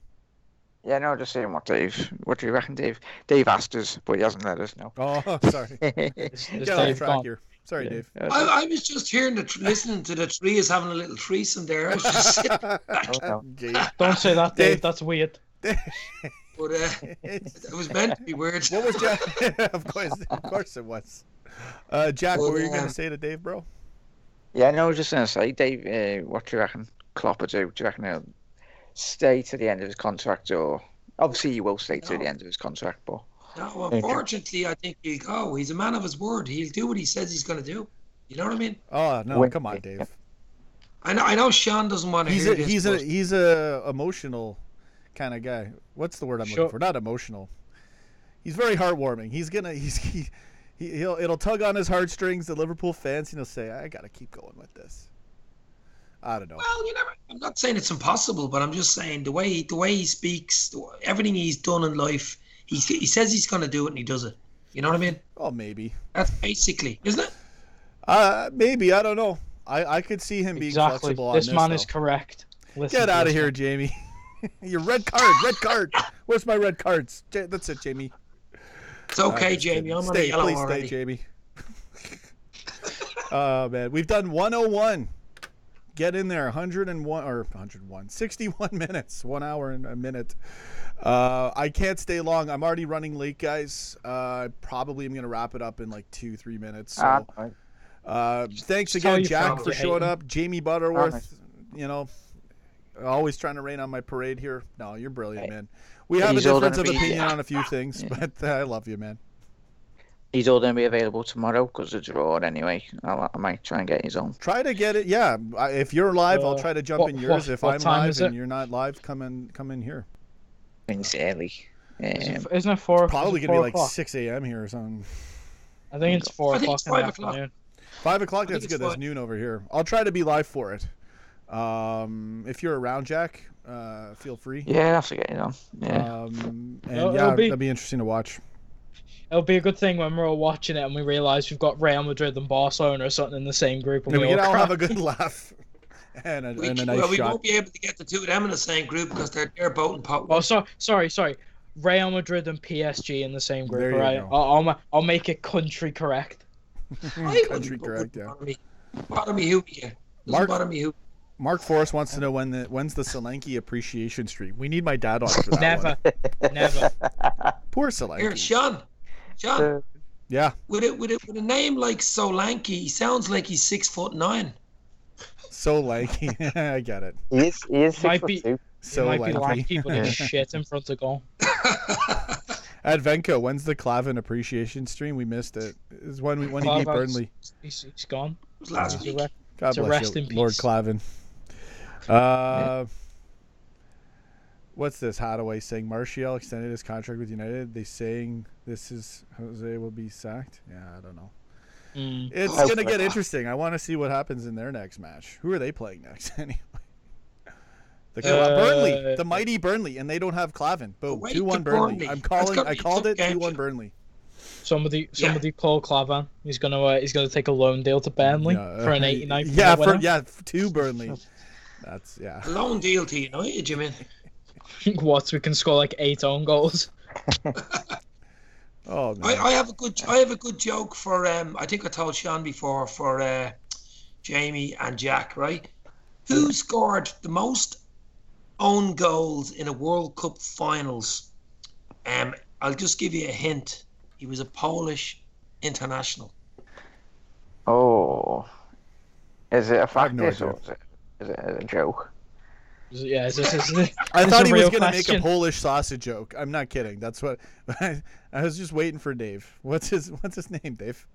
Speaker 3: Yeah, no, just saying what do you reckon, Dave? Dave asked us, but he hasn't let us know.
Speaker 1: Oh, sorry. Get off track here. Sorry, Dave.
Speaker 5: I was just listening to the trees having a little threesome there. I was just sitting back.
Speaker 4: Don't say that, Dave. That's weird.
Speaker 5: But it was meant to be weird.
Speaker 1: What was Jack? Of course it was. Jack, what were you going to say to Dave, bro?
Speaker 3: Yeah, no, I was just going to say, Dave, what do you reckon Klopp will do? Do you reckon he'll stay to the end of his contract, or obviously he will stay to the end of his contract, but
Speaker 5: no, unfortunately, I think he'll go. He's a man of his word. He'll do what he says he's going to do. You know what I mean?
Speaker 1: Oh no, come on, Dave.
Speaker 5: I know Sean doesn't want to hear this.
Speaker 1: He's a emotional kind of guy. What's the word I'm looking for? Not emotional. He's very heartwarming. It'll tug on his heartstrings, the Liverpool fans, and he'll say, "I got to keep going with this." I don't know.
Speaker 5: Well, I'm not saying it's impossible, but I'm just saying the way he speaks, everything he's done in life, he says he's going to do it and he does it. You know what I mean?
Speaker 1: Oh, maybe.
Speaker 5: That's basically, isn't it?
Speaker 1: Maybe. I don't know. I could see him being flexible on this.
Speaker 4: This man is correct.
Speaker 1: Get out of here, Jamie. Your red card. Where's my red cards? That's it, Jamie.
Speaker 5: It's okay, Jamie. I'm on a yellow already.
Speaker 1: Stay, Jamie. Oh, man. We've done 101. Get in there, 61 minutes, 1 hour and a minute. I can't stay long. I'm already running late, guys. Probably am going to wrap it up in like 2-3 minutes. So, thanks again, Jack, for showing up. Jamie Butterworth, always trying to rain on my parade here. No, you're brilliant, man. We have a difference of opinion on a few things, but I love you, man.
Speaker 3: He's all going to be available tomorrow because it's drawn anyway. I might try and get his own.
Speaker 1: Try to get it, yeah. If you're live, I'll try to jump in yours. If I'm live and you're not live, come in here.
Speaker 3: It's early.
Speaker 4: Isn't it 4?
Speaker 1: It's probably going to be like 6 a.m. here or something.
Speaker 4: I think it's 4 o'clock.
Speaker 5: It's 5 o'clock.
Speaker 1: 5 o'clock, that's good. That's noon over here. I'll try to be live for it. If you're around, Jack, feel free.
Speaker 3: Yeah, I'll have to get it on. Yeah.
Speaker 1: That'll be interesting to watch.
Speaker 4: It'll be a good thing when we're all watching it and we realise we've got Real Madrid and Barcelona or something in the same group. And
Speaker 1: we can all have a good laugh and a nice shot.
Speaker 5: We won't be able to get the two of them in the same group because they're both in pot.
Speaker 4: Oh, sorry. Real Madrid and PSG in the same group,
Speaker 1: there
Speaker 4: right? I'll make it country correct.
Speaker 1: Country correct, yeah.
Speaker 5: Bother me who here. Bother me who.
Speaker 1: Mark Forrest wants to know when's the Solanke appreciation stream. We need my dad on for that.
Speaker 4: Never.
Speaker 1: Poor Solanke.
Speaker 5: Here, Sean.
Speaker 1: Yeah.
Speaker 5: With a name like Solanke, he sounds like he's 6'9".
Speaker 1: So lanky. I get it.
Speaker 3: He is 6'2".
Speaker 1: So
Speaker 4: might
Speaker 1: lanky.
Speaker 4: be lanky, but he's shit in front of goal.
Speaker 1: At Venko, when's the Klavan appreciation stream? We missed it. Is when he beat Burnley.
Speaker 4: He's gone.
Speaker 5: It was last week.
Speaker 1: God bless you, Lord Klavan. What's this? Hadaway saying Martial extended his contract with United. They saying this is Jose will be sacked. Yeah, I don't know. It's gonna get interesting. I want to see what happens in their next match. Who are they playing next anyway? Burnley, the mighty Burnley, and they don't have Klavan. Boom, 2-1 Burnley. I called it 2-1 Burnley.
Speaker 4: Somebody call Klavan. He's gonna take a loan deal to Burnley for an 89.
Speaker 1: To Burnley. That's
Speaker 5: a loan deal to United, you mean?
Speaker 4: What? We can score like 8 own goals.
Speaker 1: Oh man.
Speaker 5: I have a good joke for I think I told Sean before for Jamie and Jack, right? Who scored the most own goals in a World Cup finals? I'll just give you a hint. He was a Polish international.
Speaker 3: Oh, is it a fact? Or is it a joke?
Speaker 4: Yeah,
Speaker 1: I thought he was going to make a Polish sausage joke. I'm not kidding. That's what I was just waiting for Dave. What's his name, Dave?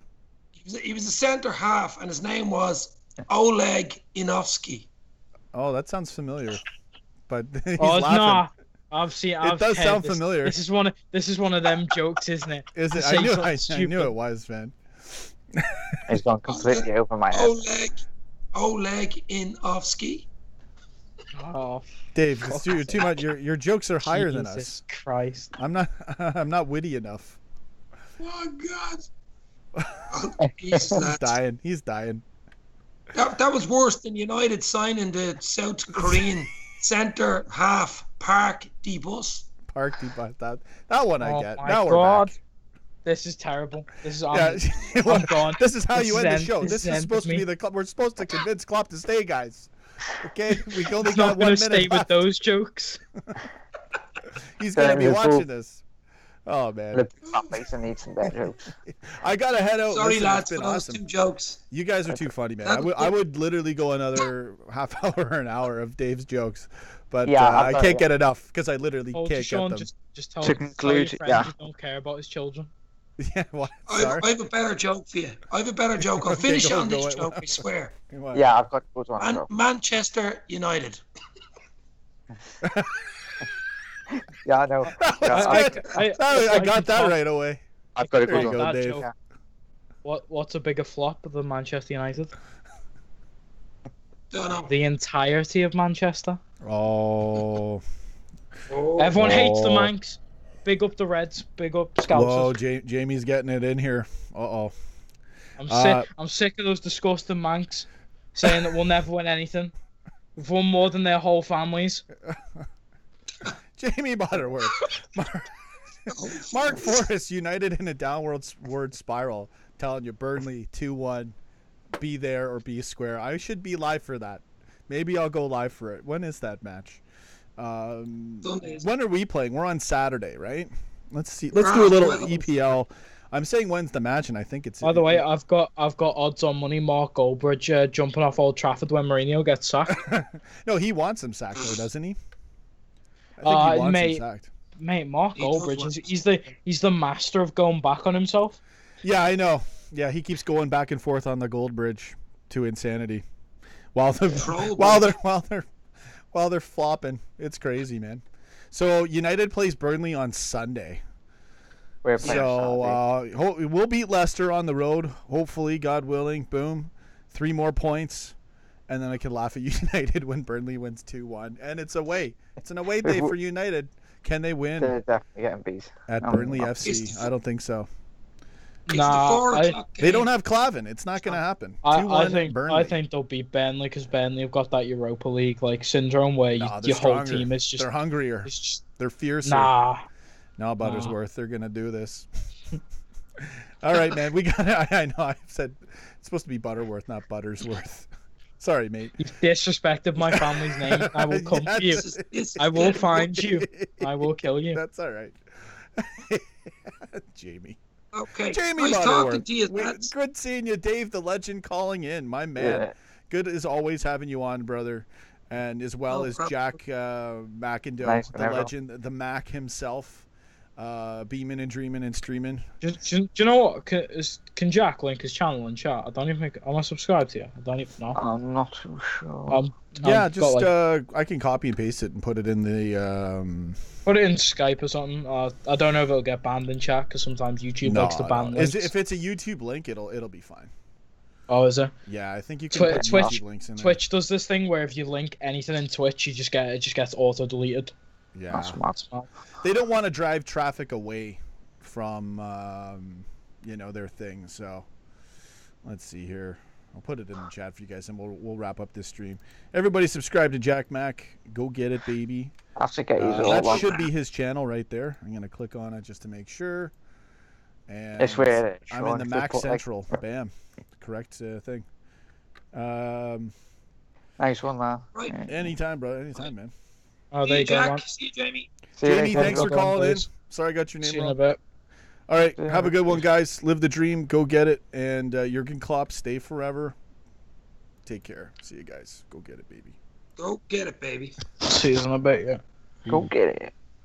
Speaker 5: He was a centre half, and his name was Oleg Inovsky.
Speaker 1: Oh, that sounds familiar. But he's
Speaker 4: laughing.
Speaker 1: No. It does sound familiar.
Speaker 4: This is one of them jokes, isn't it?
Speaker 1: Is it? I knew it was, man.
Speaker 3: It's gone completely over my head.
Speaker 5: Oleg Inovsky.
Speaker 4: Oh,
Speaker 1: Dave, it's too much. Your jokes are higher than us.
Speaker 4: Jesus Christ.
Speaker 1: I'm not witty enough.
Speaker 5: Oh God. Oh, Jesus,
Speaker 1: He's dying.
Speaker 5: That was worse than United signing the South Korean centre half Park D bus.
Speaker 1: Park D bus. That one I get.
Speaker 4: My
Speaker 1: Now
Speaker 4: God.
Speaker 1: we're back.
Speaker 4: This is terrible. This is
Speaker 1: I'm
Speaker 4: gone.
Speaker 1: This is how you end the
Speaker 4: ends-
Speaker 1: show.
Speaker 4: this
Speaker 1: This is
Speaker 4: ends
Speaker 1: supposed to
Speaker 4: me.
Speaker 1: be we're supposed to convince Klopp to stay, guys. Okay, we only
Speaker 4: He's
Speaker 1: got
Speaker 4: not
Speaker 1: 1
Speaker 4: going
Speaker 1: minute
Speaker 4: to stay with
Speaker 1: left.
Speaker 4: those jokes.
Speaker 1: He's gonna be watching this. Oh man.
Speaker 3: Liverpool Mason needs some better jokes.
Speaker 1: I gotta head out.
Speaker 5: Sorry,
Speaker 1: Listen,
Speaker 5: lads,
Speaker 1: it's been
Speaker 5: for those
Speaker 1: awesome.
Speaker 5: 2 jokes.
Speaker 1: You guys are too funny, man. I would literally go another half hour or an hour of Dave's jokes, but I can't get enough because I literally can't
Speaker 4: Sean,
Speaker 1: get them.
Speaker 4: just tell,
Speaker 3: To
Speaker 4: tell your
Speaker 3: conclude,
Speaker 4: friends
Speaker 3: yeah.
Speaker 4: you don't care about his children.
Speaker 1: Yeah, what?
Speaker 5: I
Speaker 1: Sorry.
Speaker 5: have a better joke for you. I'll
Speaker 1: Okay,
Speaker 5: finish
Speaker 1: go
Speaker 5: on this
Speaker 1: it.
Speaker 5: joke, I swear.
Speaker 1: What?
Speaker 3: Yeah, I've got a good one. bro.
Speaker 5: Manchester United.
Speaker 3: Yeah, I know.
Speaker 1: I got that right away.
Speaker 3: I've got a
Speaker 1: There
Speaker 3: good
Speaker 1: you
Speaker 3: one.
Speaker 1: go,
Speaker 4: That
Speaker 1: Dave.
Speaker 4: joke. What's a bigger flop than Manchester United?
Speaker 5: Don't know.
Speaker 4: The entirety of Manchester.
Speaker 1: Oh.
Speaker 4: Everyone hates the
Speaker 1: Oh.
Speaker 4: Manx. Big up the Reds. Big up Scousers.
Speaker 1: Whoa, Jamie's getting it in here. Uh-oh.
Speaker 4: I'm sick of those disgusting Manx saying that we'll never win anything. We've won more than their whole families.
Speaker 1: Jamie Butterworth. Mark Forrest, United in a downward spiral. Telling you, Burnley 2-1. Be there or be square. I should be live for that. Maybe I'll go live for it. When is that match? When are we playing? We're on Saturday, right? Let's see. Let's do a little EPL. I'm saying when's the match, and I think it's.
Speaker 4: By the way, I've got odds on money. Mark Goldbridge jumping off Old Trafford when Mourinho gets sacked.
Speaker 1: No, he wants him sacked, though, doesn't he? I think he wants him sacked.
Speaker 4: Mate, Mark
Speaker 5: He does
Speaker 4: Goldbridge
Speaker 5: want
Speaker 4: he's the master of going back on himself.
Speaker 1: Yeah, I know. Yeah, he keeps going back and forth on the Gold Bridge to insanity, while they're flopping. It's crazy, man. So United plays Burnley on Sunday.
Speaker 3: We're playing Saturday.
Speaker 1: We'll beat Leicester on the road. Hopefully, God willing. Boom, 3 more points, and then I can laugh at United when Burnley wins 2-1. And it's away. It's an away day for United. Can they win
Speaker 3: They're definitely getting beat.
Speaker 1: at Burnley FC? I don't think so.
Speaker 5: It's the 4 o'clock
Speaker 1: They
Speaker 5: game.
Speaker 1: don't have Clavin. It's not going to happen.
Speaker 4: I
Speaker 1: 2-1 Burnley.
Speaker 4: think they'll beat Burnley because Burnley have got that Europa League syndrome where
Speaker 1: Nah, they're
Speaker 4: your whole
Speaker 1: stronger.
Speaker 4: team is just.
Speaker 1: They're hungrier.
Speaker 4: It's just
Speaker 1: They're fiercer.
Speaker 4: nah.
Speaker 1: No, Buttersworth, they're gonna do this. All right, man. We got. I know. I said it's supposed to be Butterworth, not Buttersworth. Sorry, mate.
Speaker 4: You've disrespected my family's name. I will come for you. I will find you. I will kill you.
Speaker 1: That's all right. Jamie.
Speaker 5: Okay.
Speaker 1: Jamie
Speaker 5: Nice
Speaker 1: Butterworth.
Speaker 5: talking to you, lads.
Speaker 1: Good seeing you, Dave, the legend, calling in. My man.
Speaker 3: Yeah.
Speaker 1: Good as always having you on, brother. And as well
Speaker 5: No
Speaker 1: as
Speaker 5: problem.
Speaker 1: Jack McIndoe,
Speaker 3: Nice,
Speaker 1: the
Speaker 3: whenever.
Speaker 1: legend, the Mac himself, beaming and dreaming and streaming.
Speaker 4: Do you know what? Can Jack link his channel in chat? I don't even think. Am I subscribed to you? I don't even know.
Speaker 3: I'm not too sure.
Speaker 1: Yeah,
Speaker 4: I've
Speaker 1: just
Speaker 4: got,
Speaker 1: I can copy and paste it and put it in the.
Speaker 4: put it in Skype or something. I don't know if it'll get banned in chat because sometimes YouTube likes to ban links.
Speaker 1: If it's a YouTube link, it'll be fine.
Speaker 4: Oh, is it?
Speaker 1: Yeah, I think you can put
Speaker 4: Twitch-
Speaker 1: YouTube links in there.
Speaker 4: Twitch does this thing where if you link anything in Twitch, it just gets auto deleted.
Speaker 1: Yeah,
Speaker 3: That's smart.
Speaker 1: they don't want to drive traffic away from their thing. So let's see here. I'll put it in the chat for you guys, and we'll wrap up this stream. Everybody subscribe to Jack Mac. Go get it, baby.
Speaker 3: I have to get you all
Speaker 1: That
Speaker 3: on.
Speaker 1: should be his channel right there. I'm gonna click on it just to make sure. And
Speaker 3: It's where
Speaker 1: I'm in the Mac Central. Bam, correct thing.
Speaker 3: Nice one, man.
Speaker 5: Right.
Speaker 3: Yeah.
Speaker 1: Anytime, bro. Anytime, man.
Speaker 4: Oh,
Speaker 5: See
Speaker 4: there
Speaker 5: you,
Speaker 4: you go, man.
Speaker 5: Jack. See you, Jamie.
Speaker 3: See you
Speaker 1: Jamie,
Speaker 3: later.
Speaker 1: thanks for
Speaker 4: Well done,
Speaker 1: calling in.
Speaker 4: boys.
Speaker 1: Sorry, I got your
Speaker 4: See
Speaker 1: name
Speaker 4: you in a
Speaker 1: wrong.
Speaker 4: bit.
Speaker 1: All right,
Speaker 3: Yeah.
Speaker 1: have a good one, guys. Live the dream. Go get it. And Jurgen Klopp, stay forever. Take care. See you guys. Go get it, baby.
Speaker 5: Go get it, baby.
Speaker 4: See you in a bit, yeah.
Speaker 3: Go get it.